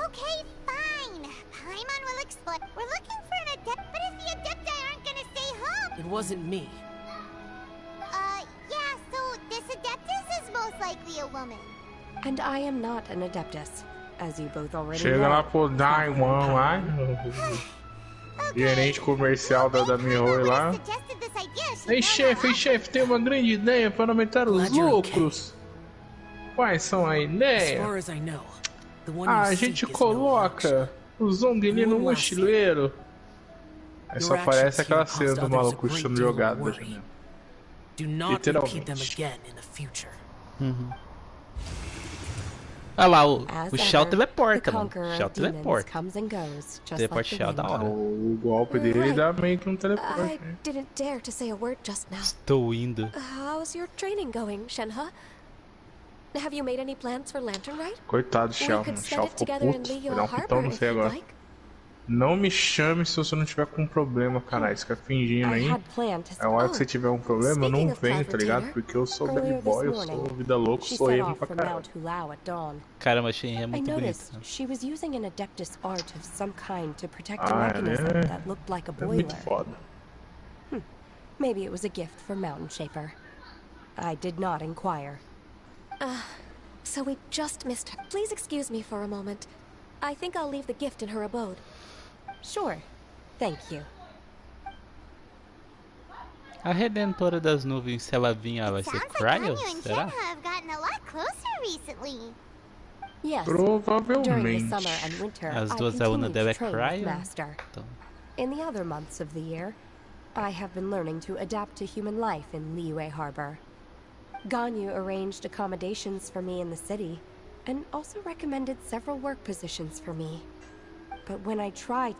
Okay, fine. Paimon will explain. We're looking for an adept, but if the Adepti aren't gonna stay home... It wasn't me. Yeah, so this Adeptus is most likely a woman. And I am not an Adeptus, as you both already Chega know. lá pro Daiwan lá. Gerente comercial da Mihoi lá. Ei chefe, tem uma grande ideia para aumentar os lucros. Quais são a ideia? A gente coloca o Zhongli no mochileiro. Aí só aparece aquela cena do maluco chutando jogada da janela. Literalmente. Ah lá, o As Shao ever, teleporta, the mano. conqueror Shao of demons teleporta. comes and goes, just Teleporte like the Shao da wind. hora. O golpe dele dá meio que um teleporte. I didn't dare to say a word just now. Estou indo. How's your training going, Shenhe? Have you made any plans for Lantern Rite? Coitado do Shao, We could mano. spend Shao it ficou together in puto. Vai Liyue dar um pitão Harbor no if você you'd agora. like. Não me chame se você não tiver com problema, Canais. Fica fingindo I aí. had planned to. É a hora que Oh, você tiver um problema, eu speaking não of venho, clever, tá ligado? Tanner, Porque eu sou bad Earlier this boy, eu morning, sou vida louca, she sou set erro off pra for caralho. Mount Hutao at dawn. Caramba, achei é I muito bonito. noticed she was using an Adeptus art of some kind to protect a Ah, mechanism é? that looked like a É muito boiler. foda. Maybe it was a gift from Mountain Shaper. I did not inquire. So we just missed her. Please excuse me for a moment. I think I'll leave the gift in her abode. Sure. Thank you. A Redentora das Nuvens, se ela vinha, vai ser Sounds like Cryo? Ganyu and Será? Shenhe have gotten a lot closer recently. Yes. During the Provavelmente. summer and winter, As I duas alunas continued dela to é train with Cryo. Master. Então, In the other months of the year, I have been learning to adapt to human life in Liyue Harbor. Ganyu arranged accommodations for me in the city, and also recommended several work positions for me. But when I tried,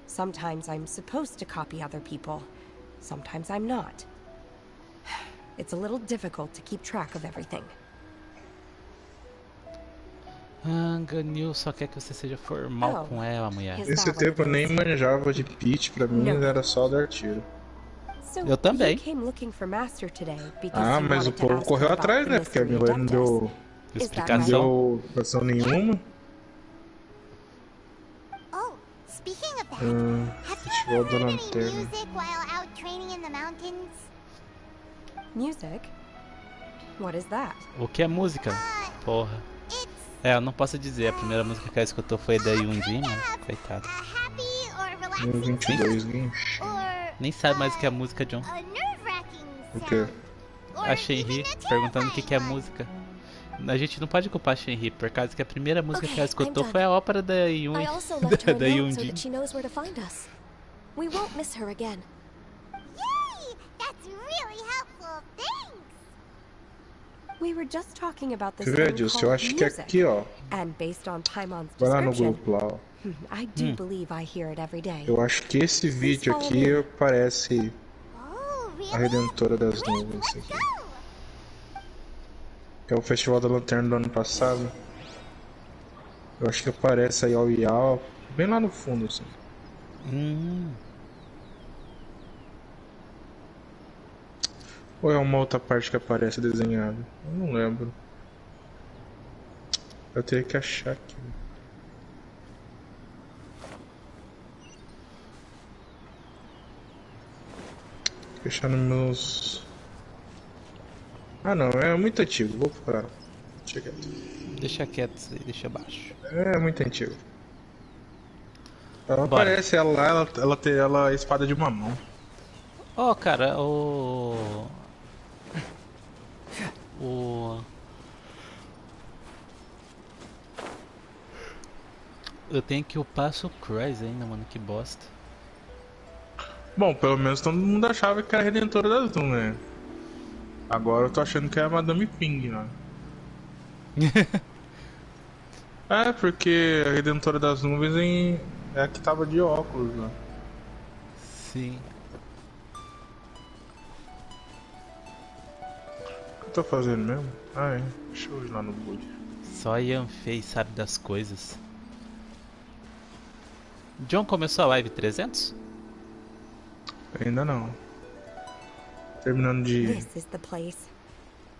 sometimes I'm supposed to copy other people, sometimes I'm not. It's a little difficult to keep track of everything. Ganyu só quer que você seja formal com ela, mulher. Nesse tempo eu nem manjava de pitch, pra mim era só dar tiro. So Eu também. you came looking for Master today because Ah, you mas o wanted to povo ask correu her about atrás, the né? Porque a mystery minha mulher não deu Adeptus. Is that explicação. explicação nenhuma. Oh, speaking of that, have you Festival ever da heard any Lanterna. music while out training in the mountains? Music? What is that? O que é música? Porra. É, eu não posso dizer. A primeira música que ela escutou foi da Yunjin, mano. Coitado. A happy or No relaxing 22, Genshin. or Nem sabe mais o que é música, John. a nerve-wracking O quê? sound? Or A Shenhe even a perguntando o que é terrifying one? música. A gente não pode culpar a Shenhe, por causa que a primeira música que ela Okay, I'm escutou done. foi a ópera da I also left her a da note so Yunjin. that she knows where to find us. We won't miss her again. Yay! That's really helpful. Thanks. We were just talking about this Você vê, thing Dilson? Eu called acho que é music. aqui, ó. And based on Paimon's Vai lá no description, grupo lá, ó. I do believe I hear it every day. Eu acho que esse vídeo aqui parece Oh, really? a Redentora das Great, Nuvens. let's Aqui. go. Que é o Festival da Lanterna do ano passado. Eu acho que aparece aí ao Yao, bem lá no fundo, assim. Ou é uma outra parte que aparece desenhada? Eu não lembro. Eu teria que achar aqui. Fechar nos meus... Ah não, é muito antigo, vou procurar. Deixa quieto. Deixa quieto isso aí, deixa abaixo. É muito antigo. Ela Bora. aparece, ela tem a espada de uma mão. Ó, cara, eu tenho que upar o Cross ainda, mano, que bosta. Bom, pelo menos todo mundo achava que era a Redentora das Nuvens, né? Agora eu tô achando que é a Madame Ping, né? É, porque a Redentora das Nuvens é a que tava de óculos, né? Sim. O que eu tô fazendo mesmo? Ah, é. Deixa eu ir lá no Bud. Só Yanfei sabe das coisas. John começou a live 300? Ainda não. Terminando de This is the place.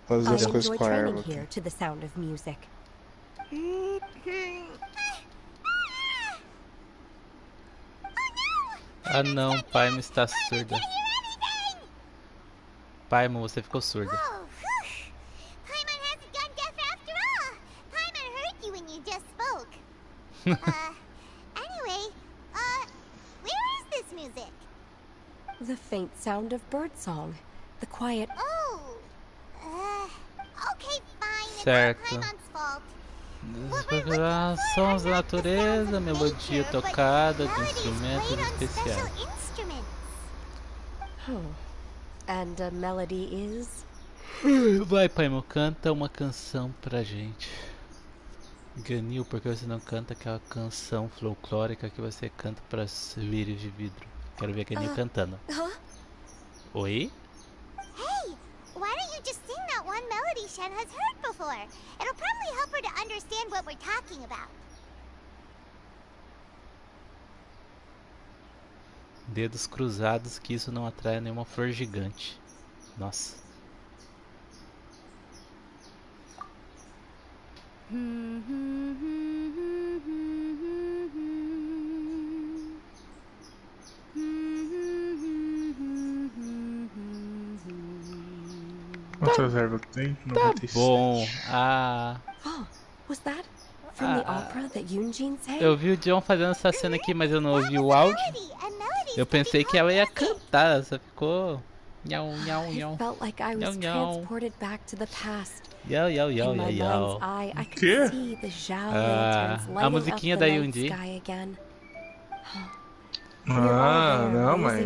fazer I as coisas enjoy com a training erva. here to the sound of music. Ah não, Paimon está surda. Paimon, você ficou surda. Oh, whew. Paimon hasn't gone deaf after all. Paimon heard you when you just spoke. Anyway, where is this music? The faint sound of birdsong. The quiet. Oh, okay, fine. It's Certo. not Paimon's fault. Sons da natureza, melodia tocada de instrumentos especiais. Oh. And a melody is. Vai, Paimon, canta uma canção pra gente. Ganil, por que você não canta aquela canção folclórica que você canta para os lírios de vidro? Quero ver a Ganil cantando. Oi? Hey, why don't you just sing that one melody Shen has heard before? It'll probably help her to understand what we're talking about. Dedos cruzados que isso não atrai nenhuma flor gigante. Nossa. Quantas reservas tem? 97. Bom, Oh, was that from the opera that Yunjin sang? eu vi o John fazendo essa cena aqui, mas eu não ouvi o áudio. Eu pensei que ela ia cantar, ela só ficou... Nhau, nhau, nhau. I felt like I was transported back to the past. Yo, yo, yo, In my yo, mind's yo. eye, I could see the Zhao lanterns A musiquinha lighting da up the night Yunji. sky again. Não, mas...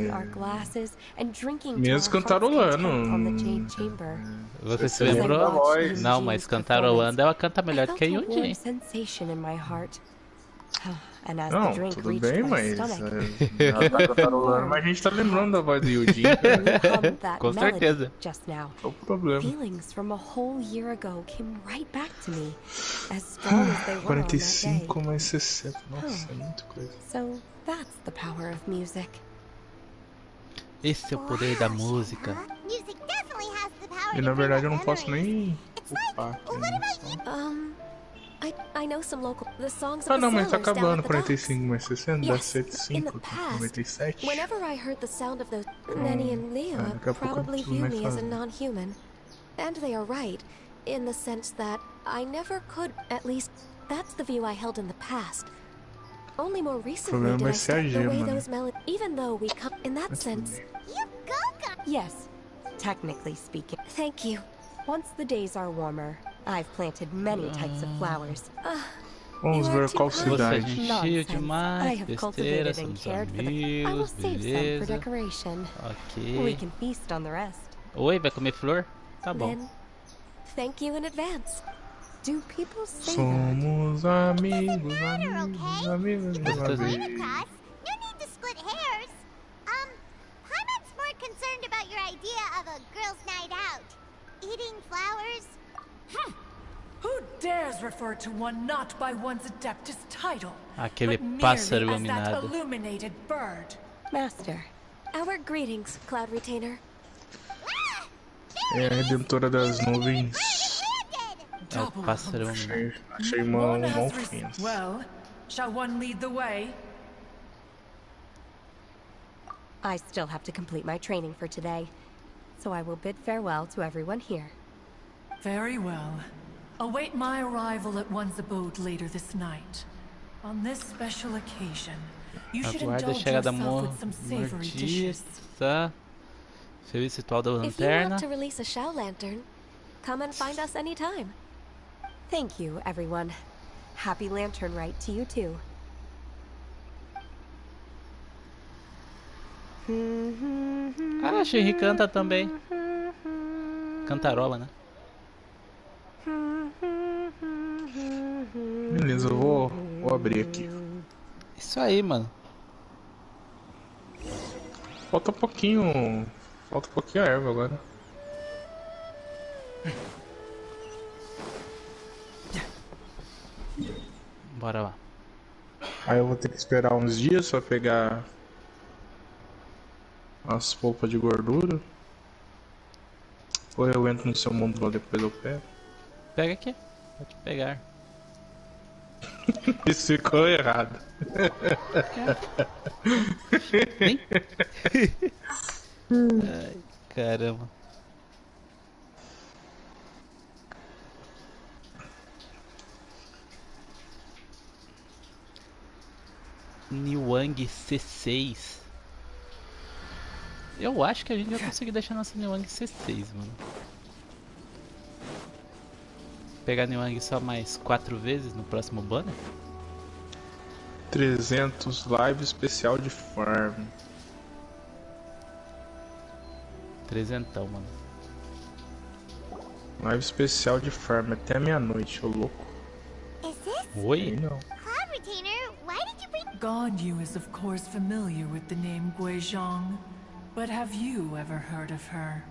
Mesmo cantarolando. Você se lembrou? Não, mas cantarolando ela canta melhor do que a Yunji. Não, tudo bem, mas... ela tá cantarolando, mas a gente tá lembrando da voz do Yujin. Com certeza. É o problema. 45 mais 60. Nossa, é muita coisa. So that's the power of music. Esse é o poder da música. E na verdade eu não posso nem upar aqui, né? I know some local the songs Ah of não, the mas tá sailors down acabando at the docks. 45 mais 60, dá Yes, 75, in the past, 97. whenever I heard the sound of those, Nenny and Leo daqui a pouco eu probably preciso view mais me as a fazer. non-human. And they are right, in the sense that I never could, at least, that's the view I held in the past. Only more recently did I start the way those melodies, even though we come, in that sense. Yes, technically speaking. Thank you. Once the days are warmer, I've planted many types of flowers. Vamos ver qual Você é cidade. gentil demais, besteira, somos amigos, beleza. We can feast on the rest. Oi, vai comer flor? Tá bom. Then, thank you in advance. Do people say Somos amigos, amigos, No need to split hairs. Paimon's more concerned about your idea of a girls' night out. Eating flowers. Who dares refer to one not by one's adeptus title, Aquele but pássaro merely as that iluminado. illuminated bird? Master, our greetings, Cloud Retainer. É a Redentora das Nuvens. É o pássaro iluminado. Achei uma ofensa. Well, shall one lead the way? I still have to complete my training for today, so I will bid farewell to everyone here. Very well. Await my arrival at one's abode later this night. On this special occasion, you should Aguarde a indulge chegada yourself with some savory dishes. mordista. Feliz ritual da If you want lanterna. to release a Shao lantern, come and find us anytime. Thank you, everyone. Happy Lantern Rite to you too. Ah, a Shinri canta também. Cantarola, né? Beleza, eu vou abrir aqui. Isso aí, mano. Falta um pouquinho a erva agora. Bora lá. Aí eu vou ter que esperar uns dias pra pegar as polpas de gordura. Ou eu entro no seu mundo lá depois eu pego. Pega aqui. Pode pegar. Isso ficou errado. Ai, caramba. Niwang C6. Eu acho que a gente vai conseguir deixar nossa Niwang C6, mano. Pegar Niwang só mais 4 vezes no próximo banner. 300 live especial de farm. 300, mano. Live especial de farm até meia-noite, ô louco. Is this Oi? Cloud Retainer, why did you bring... Ganyu is of course familiar with the name Guizhong, but have you ever heard of her?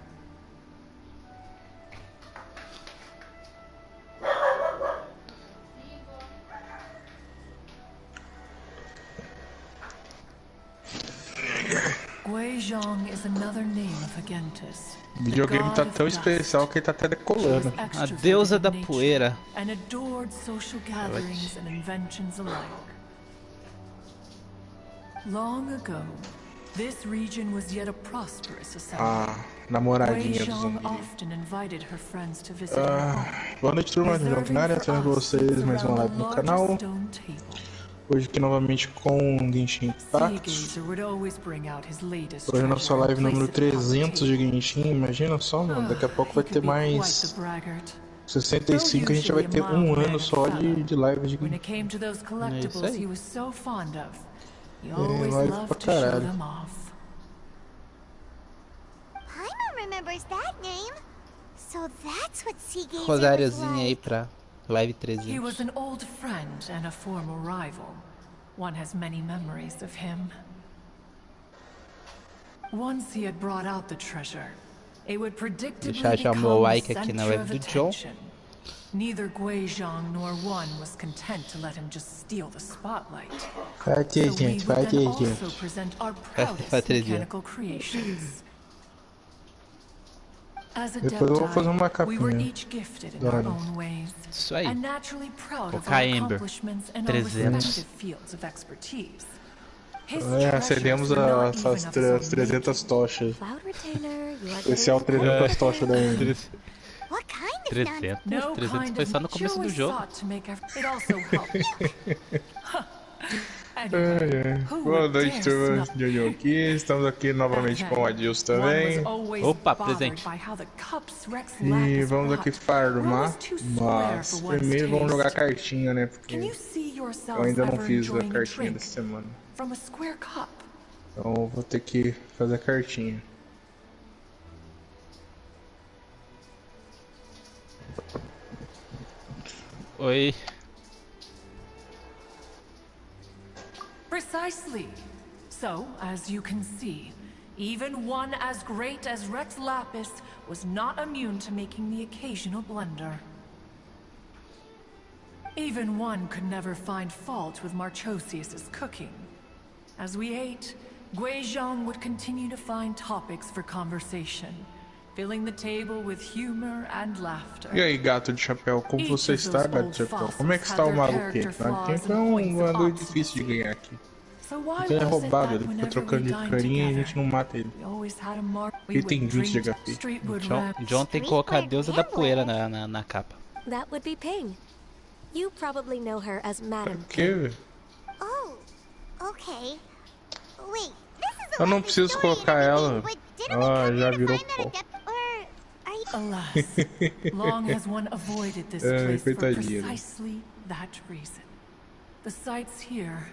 Guizhong is another name of Agentis. O videogame tá tão especial que ele tá até decolando. A deusa da poeira. And adored social gatherings and inventions alike. Long ago, this region was yet a prosperous assembly. A namoradinha do Guizhong zumbi. often invited her friends to visit her home. Boa noite, turma. Juntando, trazendo pra vocês mais uma live no canal. Hoje aqui novamente com Genshin Impact. Hoje é a nossa live número 300 de Genshin. Imagina só, mano, daqui a pouco vai ter mais 65, a gente vai ter um ano só de live de Genshin. É isso aí. É live pra caralho. Paimon remembers that name. So that's what Seagazer was Rosáriozinha aí like. pra live He 300. was an old friend and a former rival. One has many memories of him. Once he had brought out the treasure, it would predictably Deixar já o meu become like the aqui na center live of do John. attention. Neither Guizhong nor one was content to let him just steal the spotlight. Vai ter So we gente, vai would ter then also gente. present our Vai proudest ter gente. mechanical creations. As Depois eu vou fazer uma Adepti, we were capinha. each gifted in our own ways. Isso aí. And naturally proud of Colocar our Ember. accomplishments and our 300. respective fields of expertise. His Acendemos treasures were not as even of his own 300 tochas. Cloud Retainer, you are Especial 300 tochas da Ember. What kind of 300? No 300 kind foi of só no começo do always jogo. thought to make it also helped. Anyway, who Boa would noite, dare turma. snuff Jojo aqui. Estamos aqui novamente com o Adilson também. Opa, presente. E vamos aqui farmar. Mas primeiro vamos jogar cartinha, né? Porque eu ainda não fiz a cartinha dessa semana. Então vou ter que fazer a cartinha. Oi. Precisely. So, as you can see, even one as great as Rex Lapis was not immune to making the occasional blunder. Even one could never find fault with Marchosius's cooking. As we ate, Guizhong would continue to find topics for conversation, filling the table with humor and laughter. E aí, gato de chapéu, como você está, gato de chapéu? Como é que está o maluquinho? É um bagulho difícil de ganhar aqui. Ele é roubado, ele fica trocando de carinha e a gente não mata ele. Ele tem 20 de HP. John tem que colocar a deusa da poeira na capa. That would be Ping. You probably know her as Madam Por quê, velho? Oh, okay. Wait, this is Eu não preciso colocar ela. Ah, já virou pó. Alas, long has one avoided this place for coitadinha. precisely that reason. The sights here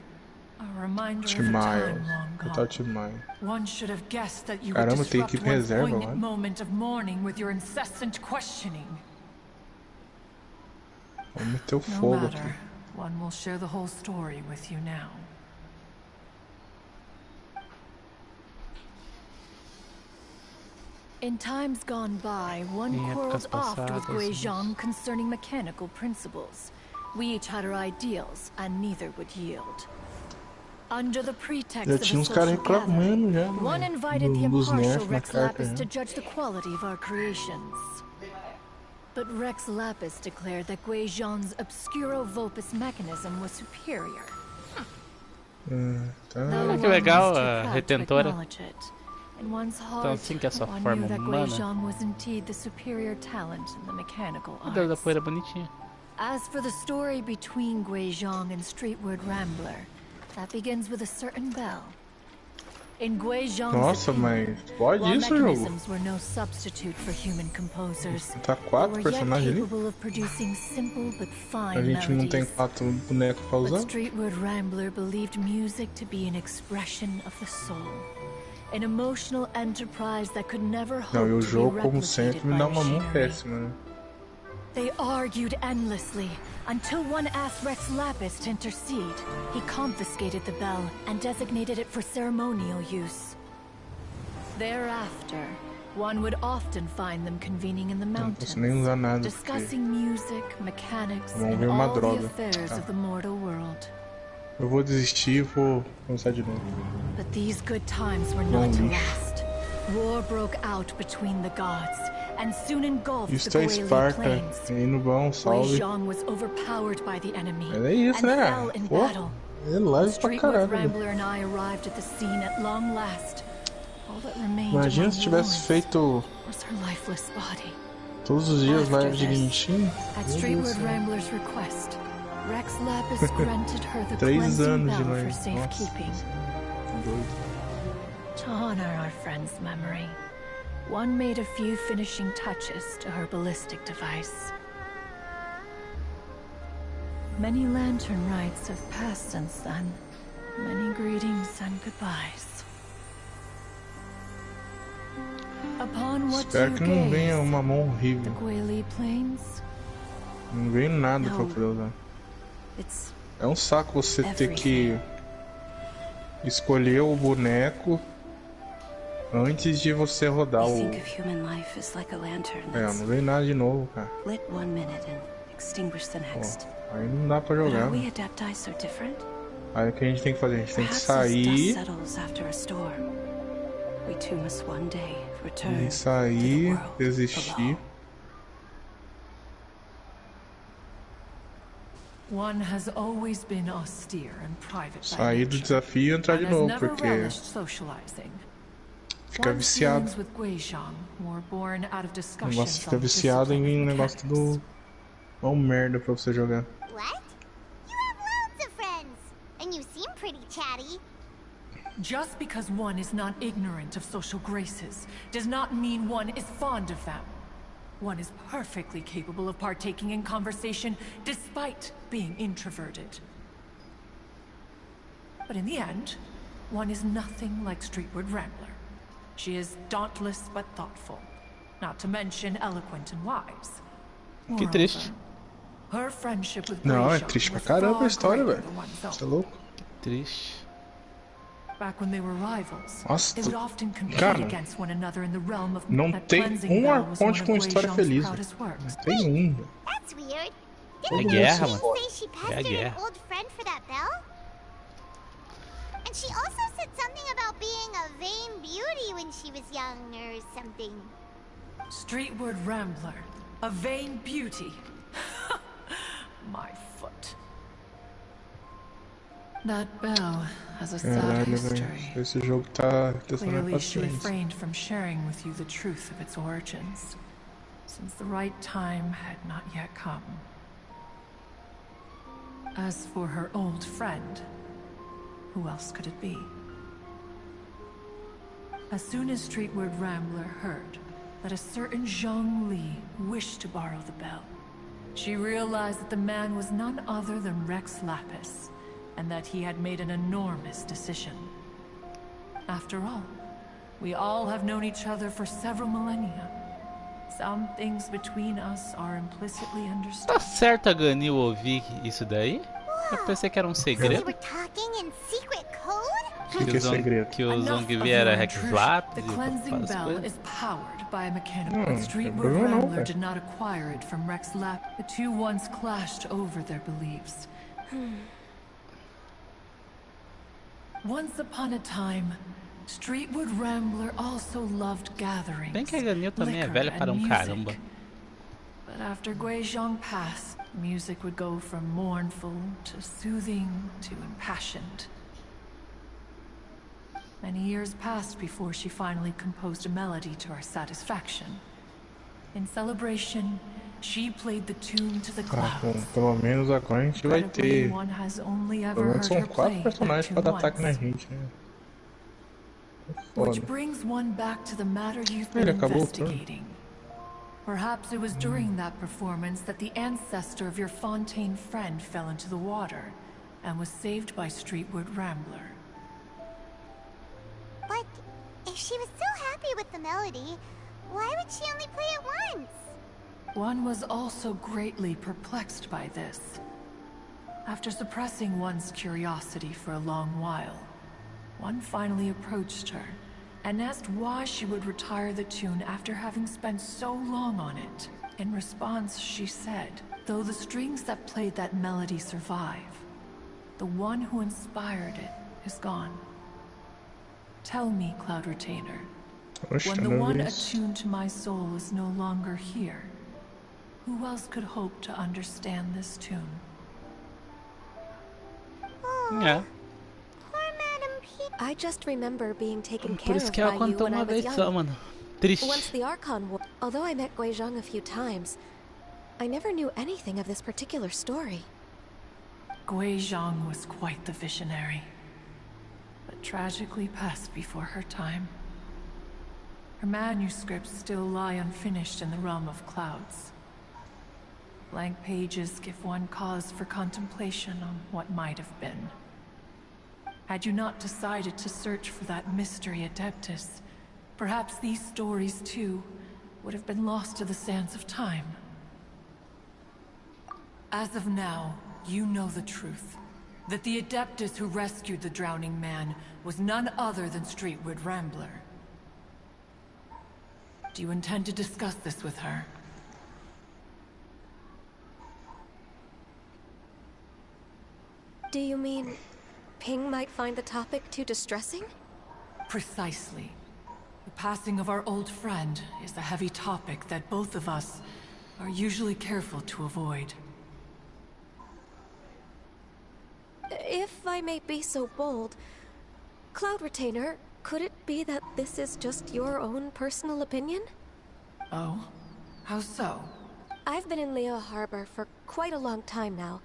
are a reminder of a Timaio. time long Tá gone. Timaio. One should have guessed that you Caramba, would tem disrupt equipe one's reserva, poignant mano. moment of mourning with your incessant questioning. Vamos meter o No fogo aqui. matter, one will share the whole story with you now. In times gone by, one Em quarreled épocas oft with passadas. Guizhong concerning mechanical principles. We each had our ideals, and neither would yield. Under the pretext Já of tinha a uns caras social gathering, reclamando já, one mano, invited the dos impartial nerfs na Rex carta. Lapis to Já. judge the quality of our creations. But Rex Lapis declared that Guizhong's Obscuro Vopus mechanism was superior. Tá. Though que one legal, was too a proud to retentora. acknowledge it. In one's Então heart, assim que é a sua one forma knew that humana. Guizhong was indeed the superior talent in the mechanical A deusa da arts. poeira bonitinha. As for the story between Guizhong and Streetward Rambler, that begins with a certain bell. In Guizhong's Nossa, opinion, mas pode while isso, jogo? mechanisms were no substitute for human composers, Tá they 4 were yet personagens ali? capable of producing simple but fine A gente não tem melodies. 4 bonecos pra But usar? Streetward Rambler believed music to be an expression of the soul, an emotional enterprise that could never hope Não, e o to be jogo, como replicated sempre, me by dá uma mão machinery. péssima, né? They argued endlessly, until one asked Rex Lapis to intercede. He confiscated the bell and designated it for ceremonial use. Thereafter, one would often find them convening in the mountains, discussing music, mechanics, and all the affairs of the mortal world. Eu vou desistir e vou começar de novo. But these good times were not to last. War broke out between the gods, and soon engulfed the Guili plains. Wei Zhang was overpowered by the enemy and fell in battle. Streetwood Rambler and I arrived at the scene at long last. All that remained Imagina se tivesse feito was her lifeless body. todos os dias live de Genshin. At Streetwood Rambler's request, Rex Lapis granted her the 3 cleansing anos de bell for live. safekeeping. To honor our friend's memory, one made a few finishing touches to her ballistic device. Many lantern rites have passed since then. Many greetings and goodbyes. Upon what Espero you que não venha gaze, uma mão horrível. the Guili Plains. Não veio nada pra poder usar. É um saco você ter que escolher o boneco antes de você rodar o... não veio nada de novo, cara. Aí não dá pra jogar. Aí o que a gente tem que fazer? A gente tem que sair. E sair, desistir. One has always been austere and private. Sair do desafio e entrar de novo, porque fica viciado. O negócio fica viciado em um negócio tudo uma merda pra você jogar. What? You have loads of friends, and you seem pretty chatty. Just because one is not ignorant of social graces does not mean one is fond of them. One is perfectly capable of partaking in conversation despite being introverted. But in the end, one is nothing like Streetwood Rambler. She is dauntless but thoughtful, not to mention eloquent and wise. Que triste. Her friendship with Não, é triste pra caramba a história, velho. Você é louco? Triste. Back when they were rivals, Nossa, they would often compete cara, against one another in the realm of não tem uma ponte com história feliz. Não tem um. That's weird. É guerra, mano. She É pestered guerra. an old friend for that bell? And she also said something about being a vain beauty when she was young or something. Streetwood Rambler, a vain beauty. My foot. That bell has a sad history. Esse jogo tá Clearly she refrained from sharing with you the truth of its origins, since the right time had not yet come. As for her old friend, who else could it be? As soon as Streetwood Rambler heard that a certain Zhang Li wished to borrow the bell, she realized that the man was none other than Rex Lapis, and that he had made an enormous decision. After all, we all have known each other for several millennia. Some things between us are implicitly understood. Tá certo a Ganil ouvir isso daí? Eu pensei que era um segredo. Que o Zongvi era Rex Lapis The cleansing bell is powered by a mechanical. But Streetwood Rambler did not acquire it from Rex Lapis. The two once clashed over their beliefs. Once upon a time, Streetwood Rambler also loved gatherings. Bem que a Ganil também é velha para caramba. But after Gui Zhang passed, music would go from mournful to soothing to impassioned. Many years passed before she finally composed a melody to our satisfaction. In celebration, she played the tune to the clouds. Pelo menos agora a gente vai ter. Pelo menos são 4 personagens para dar ataque na gente, né? Which brings one back to the matter you've been investigating. Perhaps it was during that performance that the ancestor of your Fontaine friend fell into the water and was saved by Streetwood Rambler. But if she was so happy with the melody, why would she only play it once? One was also greatly perplexed by this. After suppressing one's curiosity for a long while, one finally approached her and asked why she would retire the tune after having spent so long on it. In response, she said, though the strings that played that melody survive, the one who inspired it is gone. Tell me, Cloud Retainer, when the one attuned to my soul is no longer here, who else could hope to understand this tune? É. I just remember being taken Por care isso of que ela by you contou when I uma was vez só, young. mano. Triste. Once the Archon war, although I met Guizhong a few times, I never knew anything of this particular story. Guizhong was quite the visionary, but tragically passed before her time. Her manuscripts still lie unfinished in the realm of clouds. Blank pages give one cause for contemplation on what might have been. Had you not decided to search for that mystery Adeptus, perhaps these stories too would have been lost to the sands of time. As of now, you know the truth. That the Adeptus who rescued the drowning man was none other than Streetwood Rambler. Do you intend to discuss this with her? Do you mean Ping might find the topic too distressing? Precisely. The passing of our old friend is a heavy topic that both of us are usually careful to avoid. If I may be so bold, Cloud Retainer, could it be that this is just your own personal opinion? Oh? How so? I've been in Liyue Harbor for quite a long time now,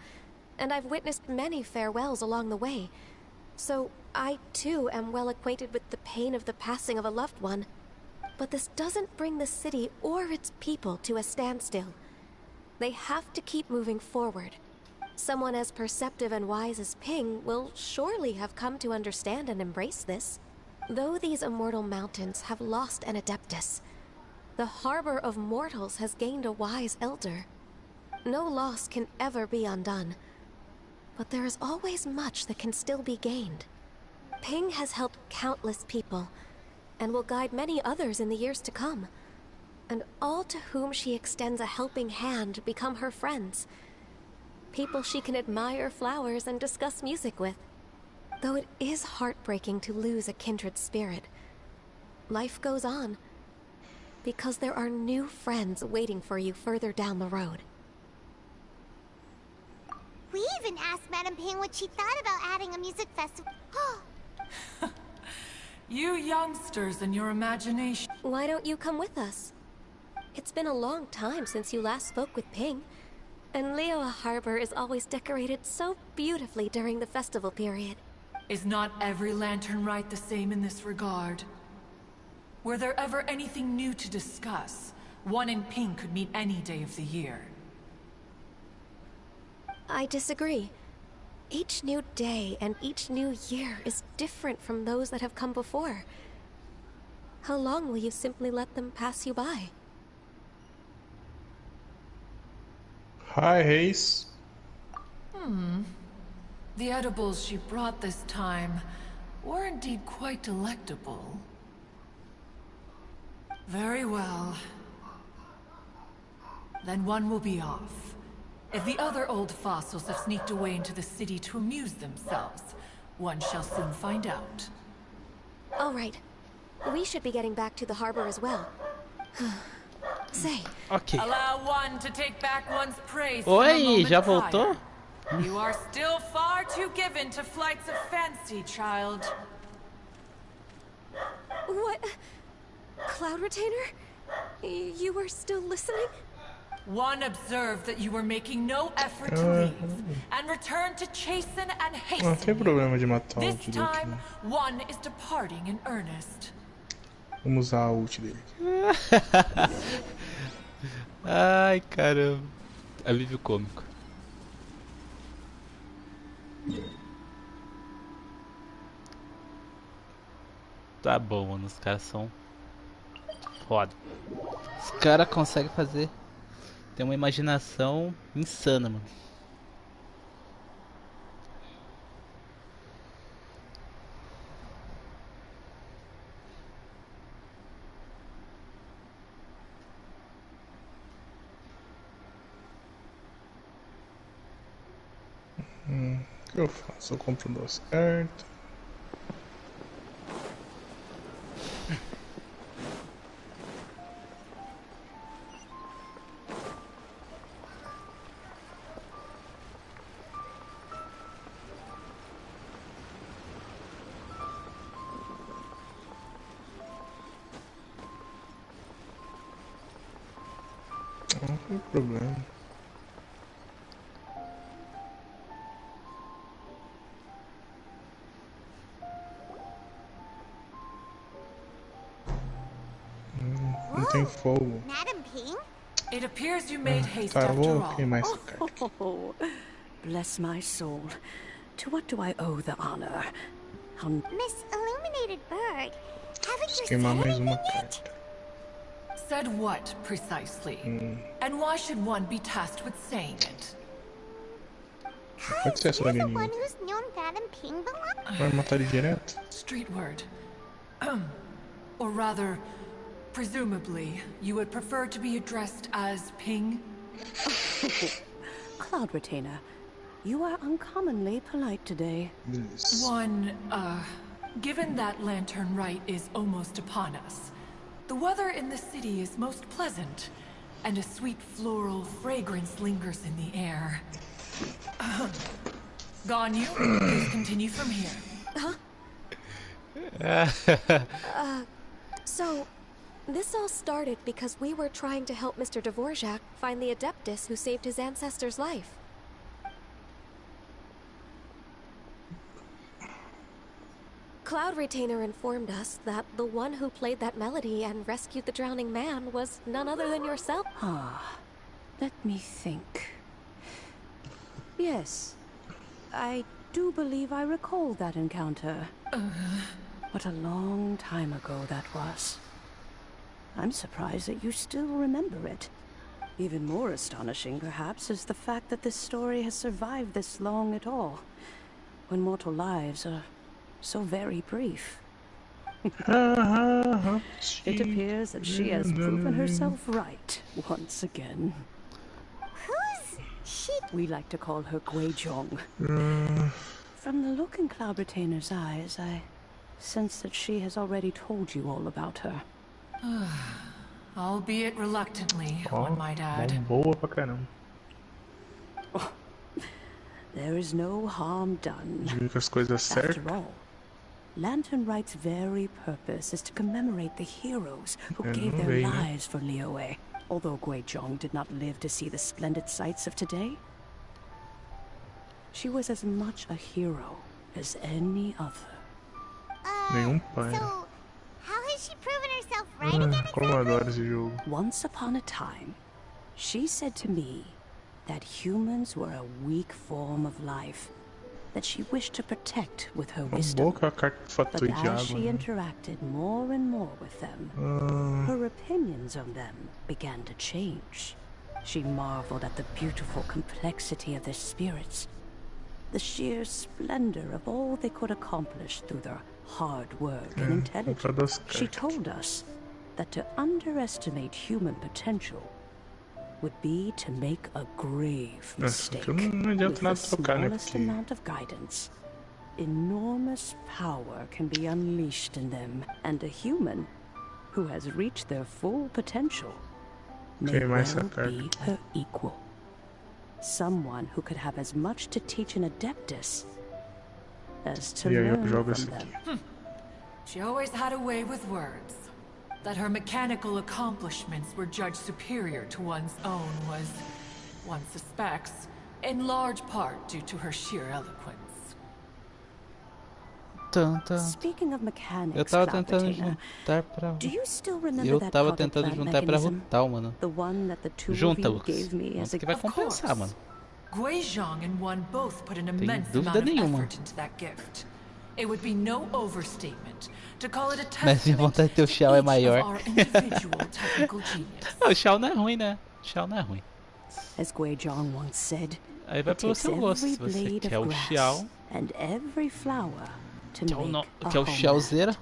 and I've witnessed many farewells along the way. So I too am well acquainted with the pain of the passing of a loved one. But this doesn't bring the city or its people to a standstill. They have to keep moving forward. Someone as perceptive and wise as Ping will surely have come to understand and embrace this. Though these immortal mountains have lost an Adeptus, the harbor of mortals has gained a wise elder. No loss can ever be undone, but there is always much that can still be gained. Ping has helped countless people, and will guide many others in the years to come. And all to whom she extends a helping hand become her friends. People she can admire flowers and discuss music with. Though it is heartbreaking to lose a kindred spirit, life goes on, because there are new friends waiting for you further down the road. We even asked Madame Ping what she thought about adding a music festival. You youngsters and your imagination. Why don't you come with us? It's been a long time since you last spoke with Ping, and Liyue Harbor is always decorated so beautifully during the festival period. Is not every lantern rite the same in this regard? Were there ever anything new to discuss? One in Ping could meet any day of the year. I disagree. Each new day and each new year is different from those that have come before. How long will you simply let them pass you by? Hi, Hayes. The edibles she brought this time were indeed quite delectable. Very well. Then one will be off. If the other old fossils have sneaked away into the city to amuse themselves, one shall soon find out. All right. We should be getting back to the harbor as well. Say. Ok. Allow one to take back one's praise. Oi, já voltou? You are still far too given to flights of fancy, child. What? Cloud Retainer? You were still listening? One observed that you were making no effort to leave, and returned to chasten and hasten. Não tem problema de matar o This ult dele time, aqui. one is departing in earnest. Vamos usar a ult dele. Ai, caramba. Alívio cômico. Tá bom, mano. Os caras são foda. Os caras conseguem fazer tem uma imaginação insana, mano. O que eu faço? Eu compro 2 cartas. Não tem problema. Não tem fogo. Madam Ping? It appears you made haste Tá, eu after vou all. queimar essa carta. Oh, bless my soul. To what do I owe the honor? How... Miss Illuminated Bird, haven't you Queimar said mais uma anything carta. yet? Said what, precisely? And why should one be tasked with saying it? Pode ser essa You're the galinha. one who's known Madam Ping the longest. Vai matar ele direto? Street word. Or rather, presumably, you would prefer to be addressed as Ping? Cloud Retainer, you are uncommonly polite today. Given that Lantern Rite is almost upon us, the weather in the city is most pleasant, and a sweet floral fragrance lingers in the air. Ganyu, please continue from here. So, this all started because we were trying to help Mr. Dvorak find the Adeptus who saved his ancestor's life. Cloud Retainer informed us that the one who played that melody and rescued the drowning man was none other than yourself. Let me think. Yes, I do believe I recall that encounter. What a long time ago that was. I'm surprised that you still remember it. Even more astonishing, perhaps, is the fact that this story has survived this long at all, when mortal lives are so very brief. It appears that she has proven herself right once again. Who's she? We like to call her Guizhong. From the look in Cloud Retainer's eyes, I sense that she has already told you all about her. Albeit reluctantly, one might add. Boa pra caramba. There is no harm done. Diga as coisas certas. After all, Lantern Rite's very purpose is to commemorate the heroes who gave their lives for Liyue. Although Guizhong did not live to see the splendid sights of today, she was as much a hero as any other. Nenhum pai. So, how has she proven herself right again Como eu adoro esse jogo. Once upon a time, she said to me that humans were a weak form of life that she wished to protect with her wisdom. But as she interacted more and more with them, her opinions on them began to change. She marveled at the beautiful complexity of their spirits, the sheer splendor of all they could accomplish through their hard work and intelligence. She told us that to underestimate human potential would be to make a grave mistake. With the smallest amount of guidance, enormous power can be unleashed in them, and a human who has reached their full potential may well be her equal. Someone who could have as much to teach an Adeptus as to learn from them. She always had a way with words. That her mechanical accomplishments were judged superior to one's own was, one suspects, in large part due to her sheer eloquence. Speaking of mechanics, eu tava tentando juntar pra... Eu tava tentando juntar pra Hutao, mano. Junta-os. Nossa, que vai compensar, mano. Guizhong and one both put an immense amount of effort into that gift. It would be no overstatement to call it a Mas minha vontade de ter o Xiao é maior. our individual technical genius. O Xiao não é ruim, né? O Xiao não é ruim. As Guizhong once said, aí vai pelo seu gosto. Se você quer o Xiao, and every flower to make que é o Xiaozeira.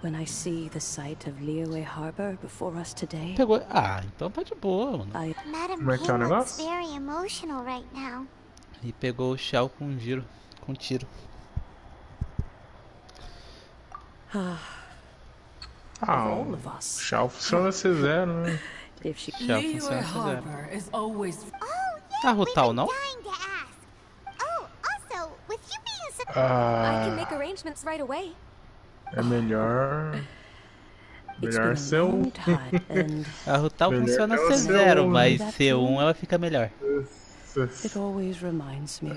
When I see the sight of Liyue Harbor before us today, Pegou. Ah, então tá de boa, mano. Como é que é o negócio? Very emotional right now. E pegou o Xiao com tiro. O Xiao funciona C0, né? Xiao funciona C0. Ah, Hutao não? I can make arrangements right away. É melhor ser um. A Hutao funciona C0, mas C1 ela fica melhor. It always reminds me of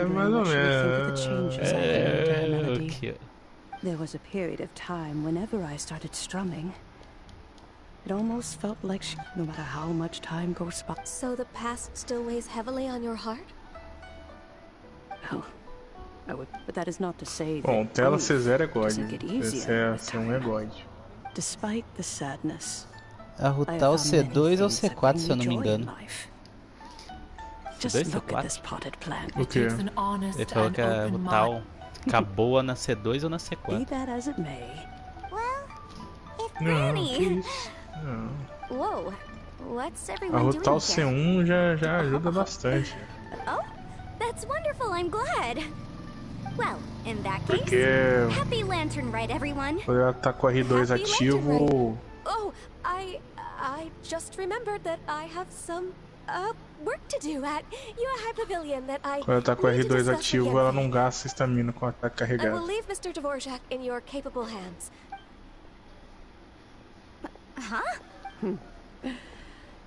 mais ou menos. There was a period of time whenever I started strumming, it almost felt like no matter how much time goes by. So the past still weighs heavily on your heart? Well, but that is not to say that Bom, tela C0 é God. C1 é God. Despite the sadness, a Hutao C2 ou C4, se eu não me engano. C2 C4? O quê? Ele falou que a Hutao acabou na C2 ou na C4. Be that as it may. Não, que isso? Não. Whoa, what's A everyone doing Hutao here? C1 já ajuda bastante. Oh, that's wonderful. I'm glad. Well, in that case, Porque happy lantern rite, everyone. quando ela tá com o R2 ativo. Oh, I just remembered that I have some work to do at your pavilion that I. Quando ela tá com o R2 ativo, ela não gasta estamina com o ataque carregado. I will leave Mr. Dvorak in your capable hands. Huh?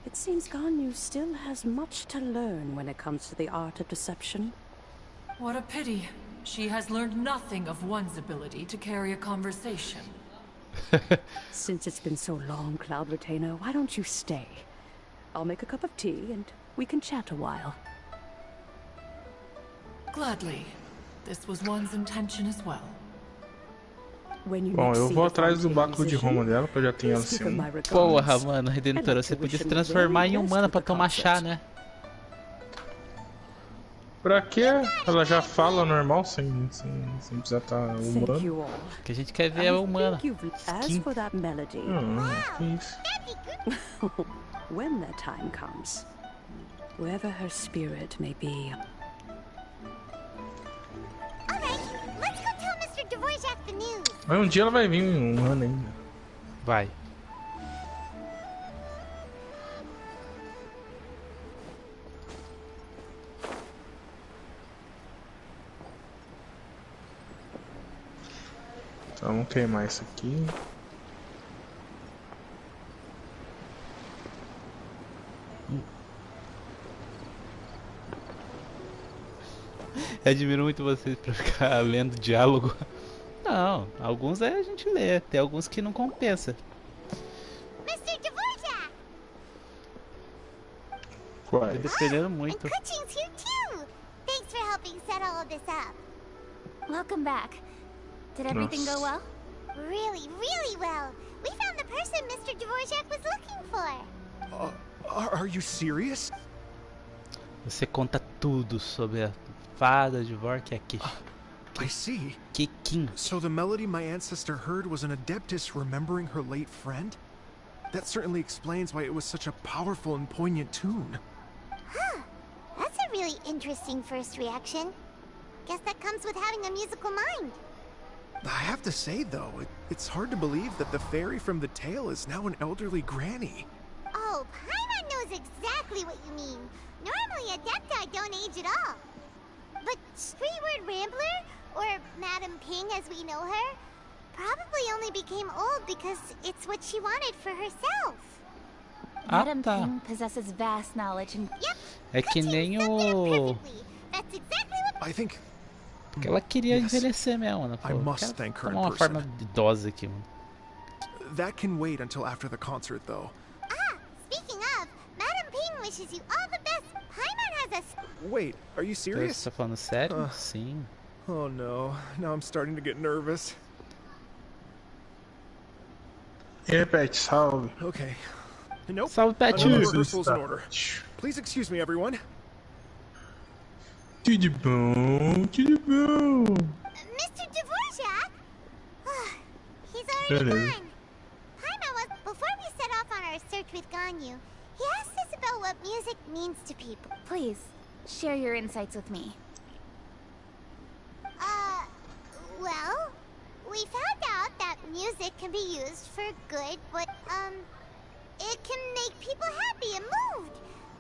It seems Ganyu still has much to learn when it comes to the art of deception. What a pity. She has learned nothing of one's ability to carry a conversation. Since it's been so long, Cloud Retainer, why don't you stay? I'll make a cup of tea and we can chat a while. Gladly. This was one's intention as well. Bom, eu vou atrás do báculo de Roma dela, porque eu já tenho ela C1. Porra, mano, Redentora, você podia se transformar em humana pra tomar chá, né? Pra quê? Ela já fala normal, sem precisar estar humano. O que a gente quer ver é a humana. Que isso. When that time comes, wherever her spirit may be. Mas um dia ela vai vir humana ainda. Vai. Então vamos queimar isso aqui. Eu admiro muito vocês pra ficar lendo diálogo. Não, alguns a gente lê, tem alguns que não compensa. Mr. Dvorak! Quais? Dependendo muito. And Kuchin's here too! Thanks for helping set all of this up. Welcome back. Did everything go well? Really, really well. We found the person Mr. Dvorak was looking for. Are you serious? Você conta tudo sobre a fada de Dvorak aqui. I see. Kikin. So the melody my ancestor heard was an adeptus remembering her late friend? That certainly explains why it was such a powerful and poignant tune. Huh. That's a really interesting first reaction. Guess that comes with having a musical mind. I have to say, though, it's hard to believe that the fairy from the tale is now an elderly granny. Oh, Paimon knows exactly what you mean. Normally, Adepti don't age at all. But Streetward Rambler, or Madam Ping as we know her, probably only became old because it's what she wanted for herself. Madam Ping possesses vast knowledge and... Yep. É que nem o... That's exactly what... I think... Porque ela queria envelhecer mesmo, né? I must thank her in uma person. forma idosa aqui, mano. That can wait until after the concert, though. Ah, speaking of, Madam Ping wishes you all the best. Paimon has a... Wait, are you serious? Você tá falando sério? Sim. Oh no, now I'm starting to get nervous. Pet, salve. Okay. Nope. Salve, Pet. Rehearsal's in order. Please excuse me, everyone. Tudo bom, tudo bom. Mr. Dvorak? He's already gone. Paimon was, before we set off on our search with Ganyu, he asked us about what music means to people. Please, share your insights with me. Well, we found out that music can be used for good, but, it can make people happy and moved.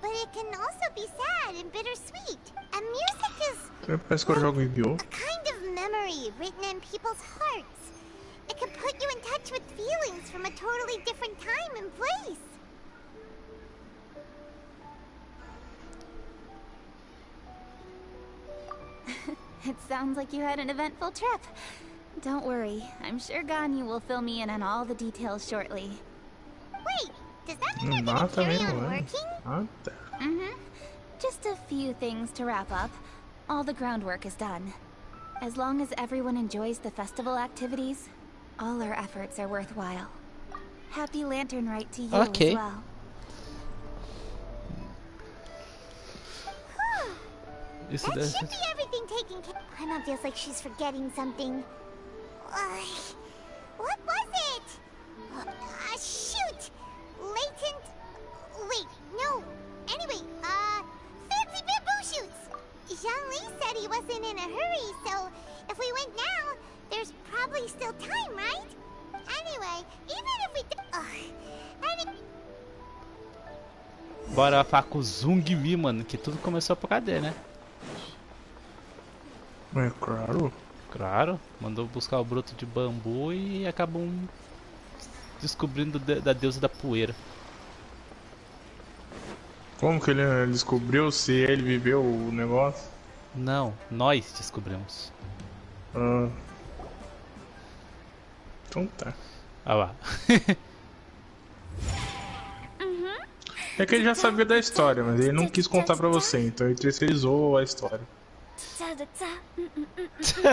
But it can also be sad and bittersweet. And music is a kind of memory written in people's hearts. It can put you in touch with feelings from a totally different time and place. It sounds like you had an eventful trip. Don't worry, I'm sure Ganyu will fill me in on all the details shortly. Wait, does that mean you're gonna carry on working? Just a few things to wrap up. All the groundwork is done. As long as everyone enjoys the festival activities, all our efforts are worthwhile. Happy Lantern Rite to you as well. That should be everything taken care of. Paimon feels like she's forgetting something. What was it? Shoot! Latent... Wait, no. Anyway, fancy bamboo shoots! Zhang-Li said he wasn't in a hurry, so if we went now, there's probably still time, right? Anyway, even if we... Bora falar com o Zung-Mi, mano, que tudo começou por causa dele, né? É claro. Claro, mandou buscar o broto de bambu e acabou descobrindo da deusa da poeira. Como que ele descobriu se ele viveu o negócio? Não, nós descobrimos. Então tá. Ah lá. É que ele já sabia da história, mas ele não quis contar pra você, então ele terceirizou a história.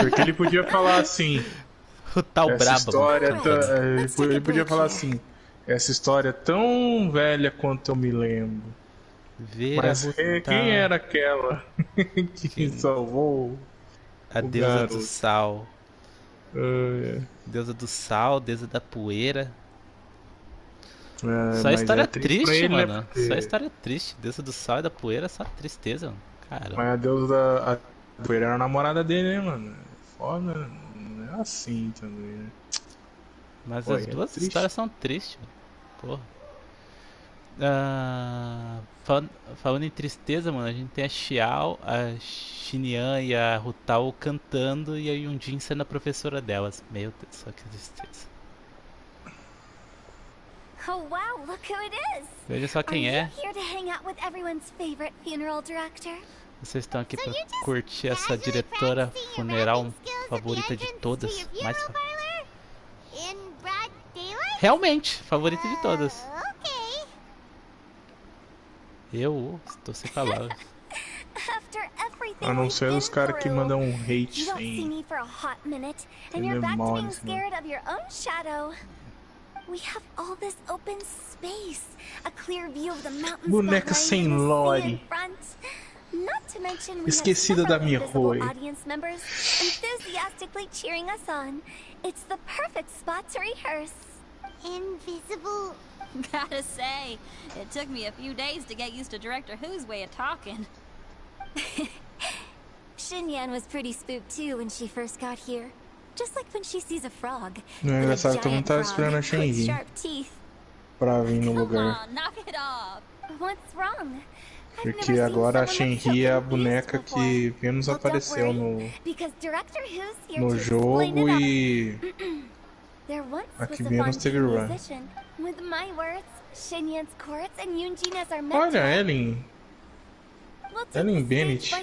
Porque ele podia falar assim... Hutao brabo. História ele podia falar assim... Essa história é tão velha quanto eu me lembro. Mas quem era aquela que salvou a deusa do sal? Deusa do sal, deusa da poeira. Só história triste, mano. Só história triste. Deusa do sal e da poeira, só tristeza, mano. Caramba. Mas a deusa da poeira era a namorada dele, né, mano? Foda, não é assim também, né? Mas as duas histórias são tristes, mano. Porra. Falando em tristeza, mano, a gente tem a Xiao, a Xinyan e a Hutao cantando e a Yunjin sendo a professora delas. Meu Deus, só que tristeza. Oh wow, look who it is. Veja só quem é. Vocês estão aqui pra curtir essa diretora funeral favorita de todas. Mais realmente, favorita de todas. Eu estou sem palavras. A não ser os caras que mandam um hate sem demônios, né? Boneca sem lore. Esquecida da Mihoi. Invisible. Gotta say, it took me a few days to get used to Director Who's way of talking. Xinyan was pretty spooked too when she first got here. Just like when she sees a frog. Não é engraçado que eu não tava esperando a Shenji pra vir no lugar. What's wrong? Porque agora a Shenji é a boneca que menos apareceu no jogo e a que menos teve run. Olha, Ellen Bennett.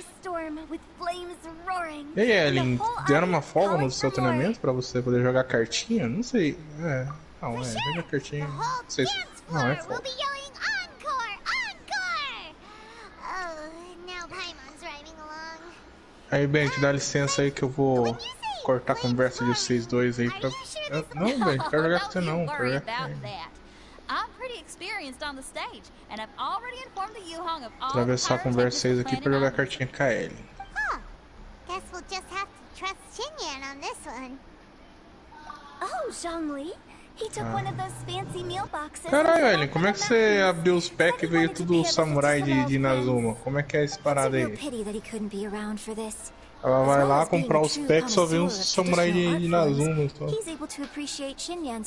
E aí, Ellen, deram uma folga no seu treinamento pra você poder jogar cartinha? Não sei. Jogar cartinha. Não sei se. Não, é folga. Aí, Bennett, dá licença aí que eu vou cortar a conversa de vocês dois aí pra... Não, velho, quero jogar com você não. Quero jogar com ele. Atravessar a conversa de vocês aqui pra jogar cartinha KL. Guess we'll just have to trust Xinyan on this one. Oh, Zhongli. He took one of those fancy meal boxes. Caralho, Ellen, como é que você abriu os packs e veio tudo samurai de Inazuma? Como é que é esse parada aí? Ela vai lá comprar os packs e só vê uns samurai de Inazuma. Então...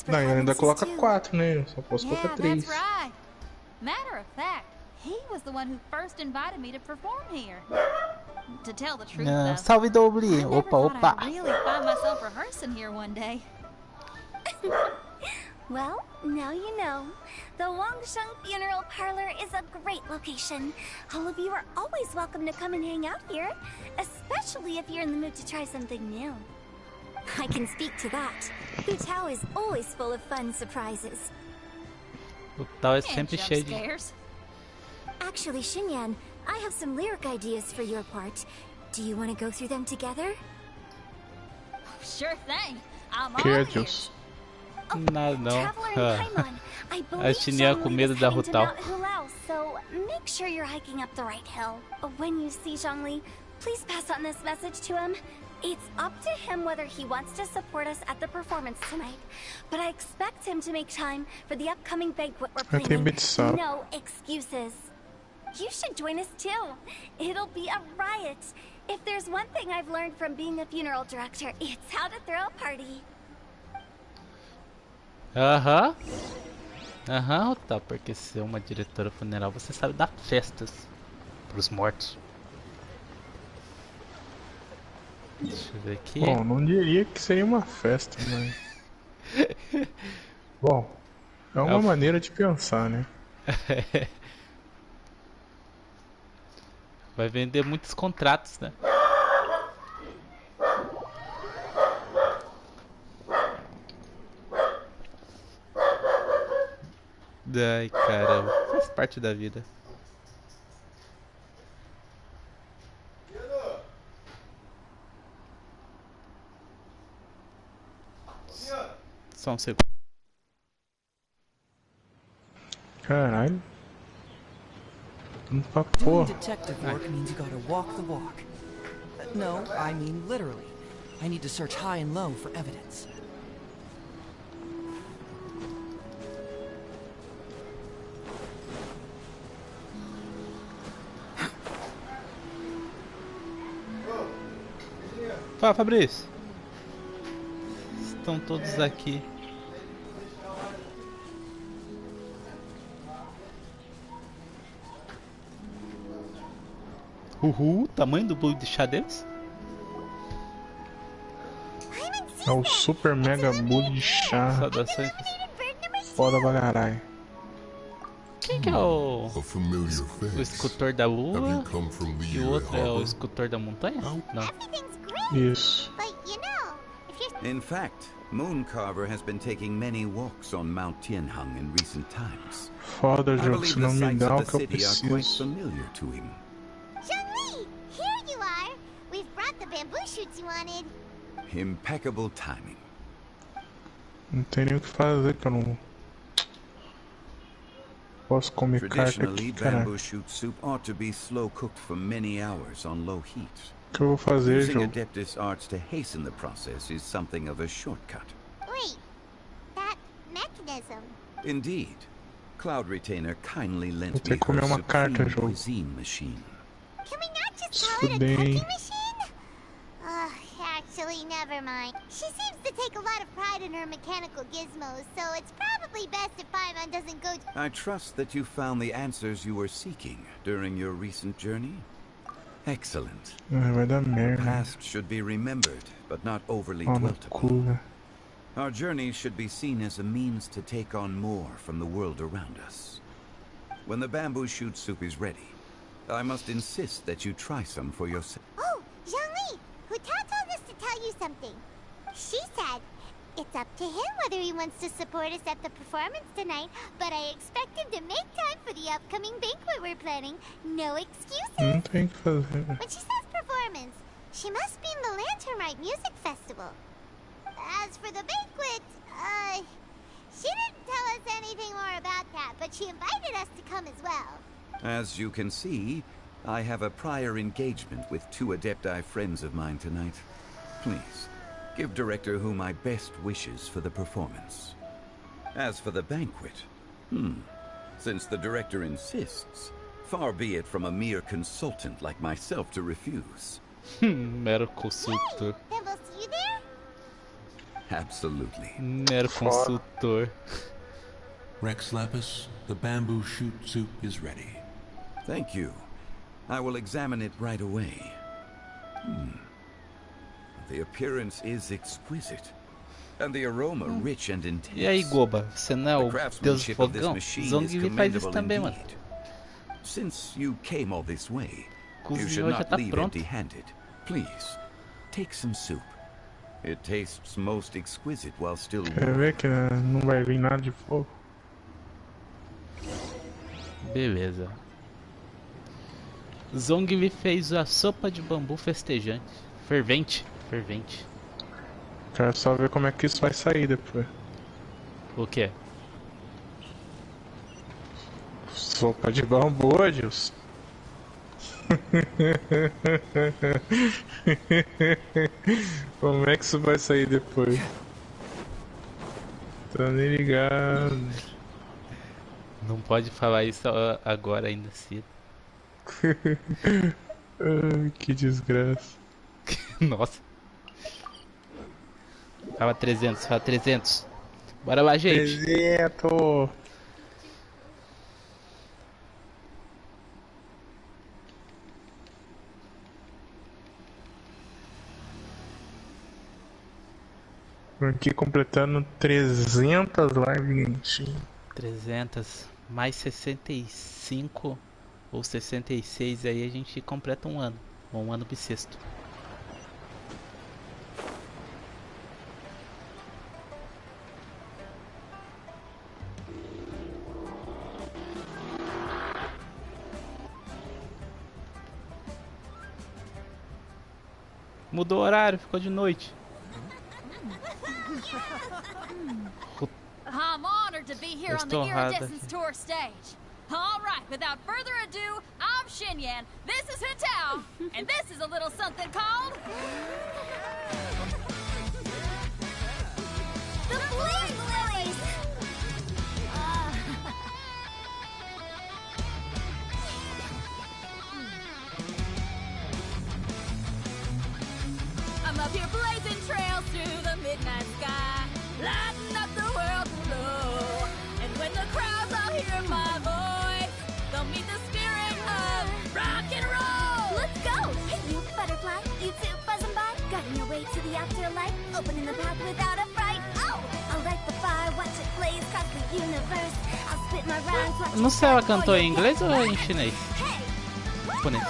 Não, ainda coloca 4, né? Só posso colocar 3. Matter of fact, he was the one who first invited me to perform here. To tell the truth, though, salve Dobli! Opa! I really find myself rehearsing here one day. Well, now you know. The Wangsheng Funeral Parlor is a great location. All of you are always welcome to come and hang out here, especially if you're in the mood to try something new. I can speak to that. Hutao is always full of fun surprises. Hutao é sempre cheio de... Actually, Xinyan, I have some lyric ideas for your part. Do you want to go through them together? Sure thing. I'm all ears. Nada não. A Xinyan com medo da Hutao. So make sure you're hiking up the right hill. When you see Zhongli, please pass on this message to him. It's up to him whether he wants to support us at the performance tonight, but I expect him to make time for the upcoming banquet we're planning. No excuses. You should join us too. It'll be a riot. If there's one thing I've learned from being a funeral director, it's how to throw a party. Aham, Hutao, porque ser uma diretora funeral você sabe dar festas pros mortos. Deixa eu ver aqui. Bom, não diria que seria uma festa, mas... Bom, é uma maneira de pensar, né? Vai vender muitos contratos, né? Ai, caramba, faz parte da vida. Só um segundo. Caralho. Pra porra. Detective work means you gotta walk the walk. No, I mean literally. I need to search high and low for evidence. Fala, Fabrício. Estão todos aqui. Uhul, tamanho do bolo de chá deles? É o super mega bolo de chá. Saudações. Foda bagarai. Quem que é o escultor da lua? E o outro é o escultor da montanha? Não. Isso. In fact, Mooncarver has been taking many walks on Mount Tianheng in recent times. Foda, jogo, se não me dá o que eu preciso. Zhongli, here you are. We've brought the bamboo shoots you wanted. Impeccable timing. Não tem nem o que fazer, que eu não posso comer carta aqui, caralho. Bamboo shoot soup ought to be slow cooked for many hours on low heat. O que eu vou fazer, Using jogo? Adeptus arts to hasten the process is something of a shortcut. Wait, that mechanism. Indeed. Cloud Retainer kindly lent Vou ter me que comer her uma carta, supreme jogo. cuisine machine. Can we not just call it a cooking machine? Actually, never mind. She seems to take a lot of pride in her mechanical gizmos, so it's probably best if Paimon doesn't go to... I trust that you found the answers you were seeking during your recent journey. Excellent. Vai dar The merda. past should be remembered, but not overly Ó, no dwelt cu, upon. né? Our journey should be seen as a means to take on more from the world around us. When the bamboo shoot soup is ready, I must insist that you try some for yourself. Oh, Zhongli! Hutao told us to tell you something. She said, it's up to him whether he wants to support us at the performance tonight, but I expect him to make time for the upcoming banquet we're planning. No excuses. Não tem o que fazer. When she says performance, she must mean the Lanternite Music Festival. As for the banquet, she didn't tell us anything more about that, but she invited us to come as well. As you can see, I have a prior engagement with 2 Adepti friends of mine tonight. Please, give Director Hu my best wishes for the performance. As for the banquet, since the Director insists, far be it from a mere consultant like myself to refuse. Mero consultor. Then we'll see you there? Absolutely. Mero consultor. Rex Lapis, the bamboo shoot soup is ready. Thank you. I will examine it right away. The appearance is exquisite, and the aroma rich and intense. E aí, Goba, você não é o Deus do Fogão? Zongli faz isso também, mano. Since you came all this way, you should not leave empty-handed. Please, take some soup. It tastes most exquisite while still warm. Quer ver que não vai vir nada de fogo? Beleza. Zongli fez a sopa de bambu festejante. Fervente. Quero só ver como é que isso vai sair depois. O que? Sopa de bambu, Adilson. Como é que isso vai sair depois? Tô nem ligado. Não pode falar isso agora ainda cedo. Ai, que desgraça. Nossa. Fala 300. Bora lá, gente. 300. Aqui completando 300 lives Genshin. 300 mais 65 ou 66 aí a gente completa um ano. Um ano bissexto. Mudou o horário, ficou de noite. I'm honored to be here on the Iridescence Tour stage. All right, without further ado, I'm Xinyan, this is Hutao, and this is a little something called... The Flame Lilies! I'm up here blazing trails through the midnight sky, lighting up the world below. And when the crowds all hear my voice, they'll meet the spirit of rock and roll. Let's go! Hey, you butterfly, you two buzzing by, guiding your way to the afterlife, opening the path without a fright. Oh, I'll light the fire, watch it blaze across the universe. I'll spit my rhymes, watch. Não sei, ela cantou em inglês ou em chinês? Japonês.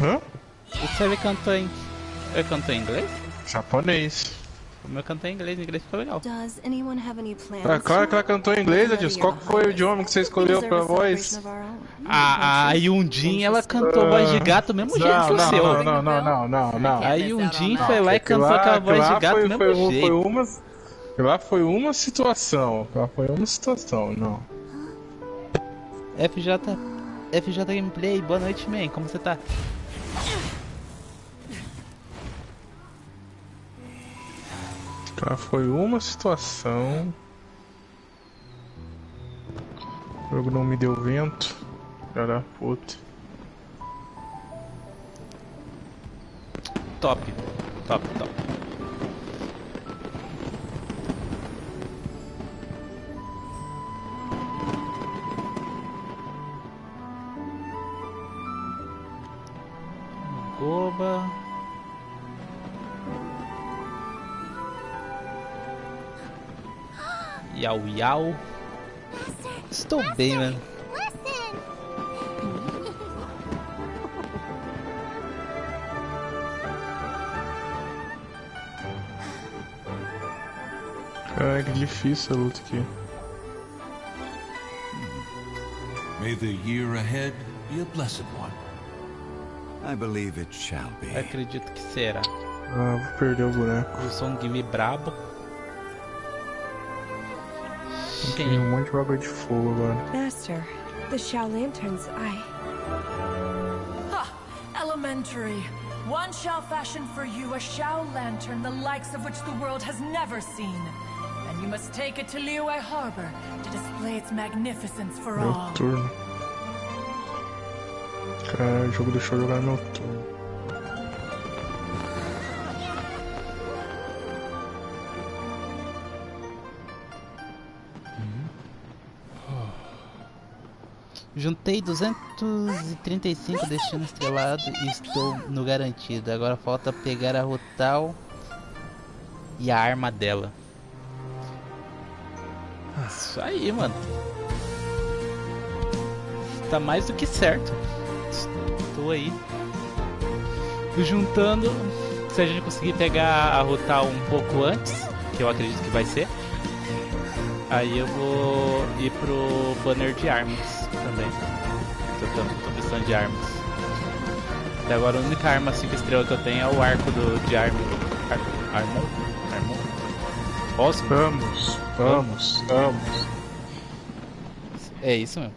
Hã? Você ele cantou em... Ele cantou em inglês? Japonês. O meu cantou em inglês ficou legal. Claro que ela cantou em inglês, Adilson. Qual foi o idioma que você escolheu pra voz? A Yundin, ela cantou voz de gato mesmo jeito que o seu. Não. A Yundin foi lá e cantou com a voz de gato mesmo jeito. Lá foi uma situação. Não. FJ Gameplay, boa noite, man. Como você tá? Foi uma situação. O jogo não me deu vento. Filha da puta. Top. Goba. Yau. Estou bem, mano. Caralho, que difícil a luta aqui. May the year ahead be a blessed one. I believe it shall be. Acredito que será. Ah, vou perder o boneco. Eu sou um game brabo. Tem um monte de bagulho de fogo agora. Master, the Shao lanterns, Ha! Elementary. One shall fashion for you a Shao lantern the likes of which the world has never seen. And you must take it to Liyue Harbor to display its magnificence for all. Meu turno. Caralho, o jogo deixou eu jogar meu turno. Juntei 235 destino estrelado e estou no garantido. Agora falta pegar a Hutao e a arma dela. Isso aí, mano. Tá mais do que certo. Estou aí. Juntando. Se a gente conseguir pegar a Hutao um pouco antes, que eu acredito que vai ser, aí eu vou ir pro banner de armas também. Tô precisando de armas. Até agora a única arma 5 estrelas que eu tenho é o arco de Armon. Posso? Vamos. É isso mesmo.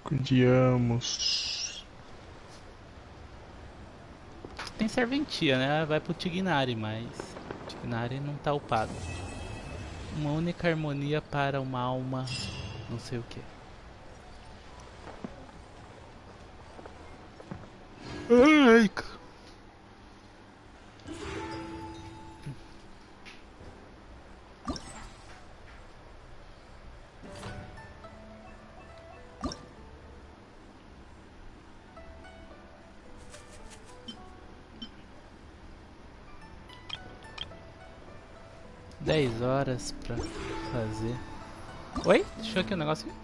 Cuidamos. Tem serventia, né? Vai pro Tignari, mas Tignari não tá upado. Uma única harmonia para uma alma, não sei o que. Ai, 10 horas pra fazer. Oi? Deixa eu aqui um negócio aqui.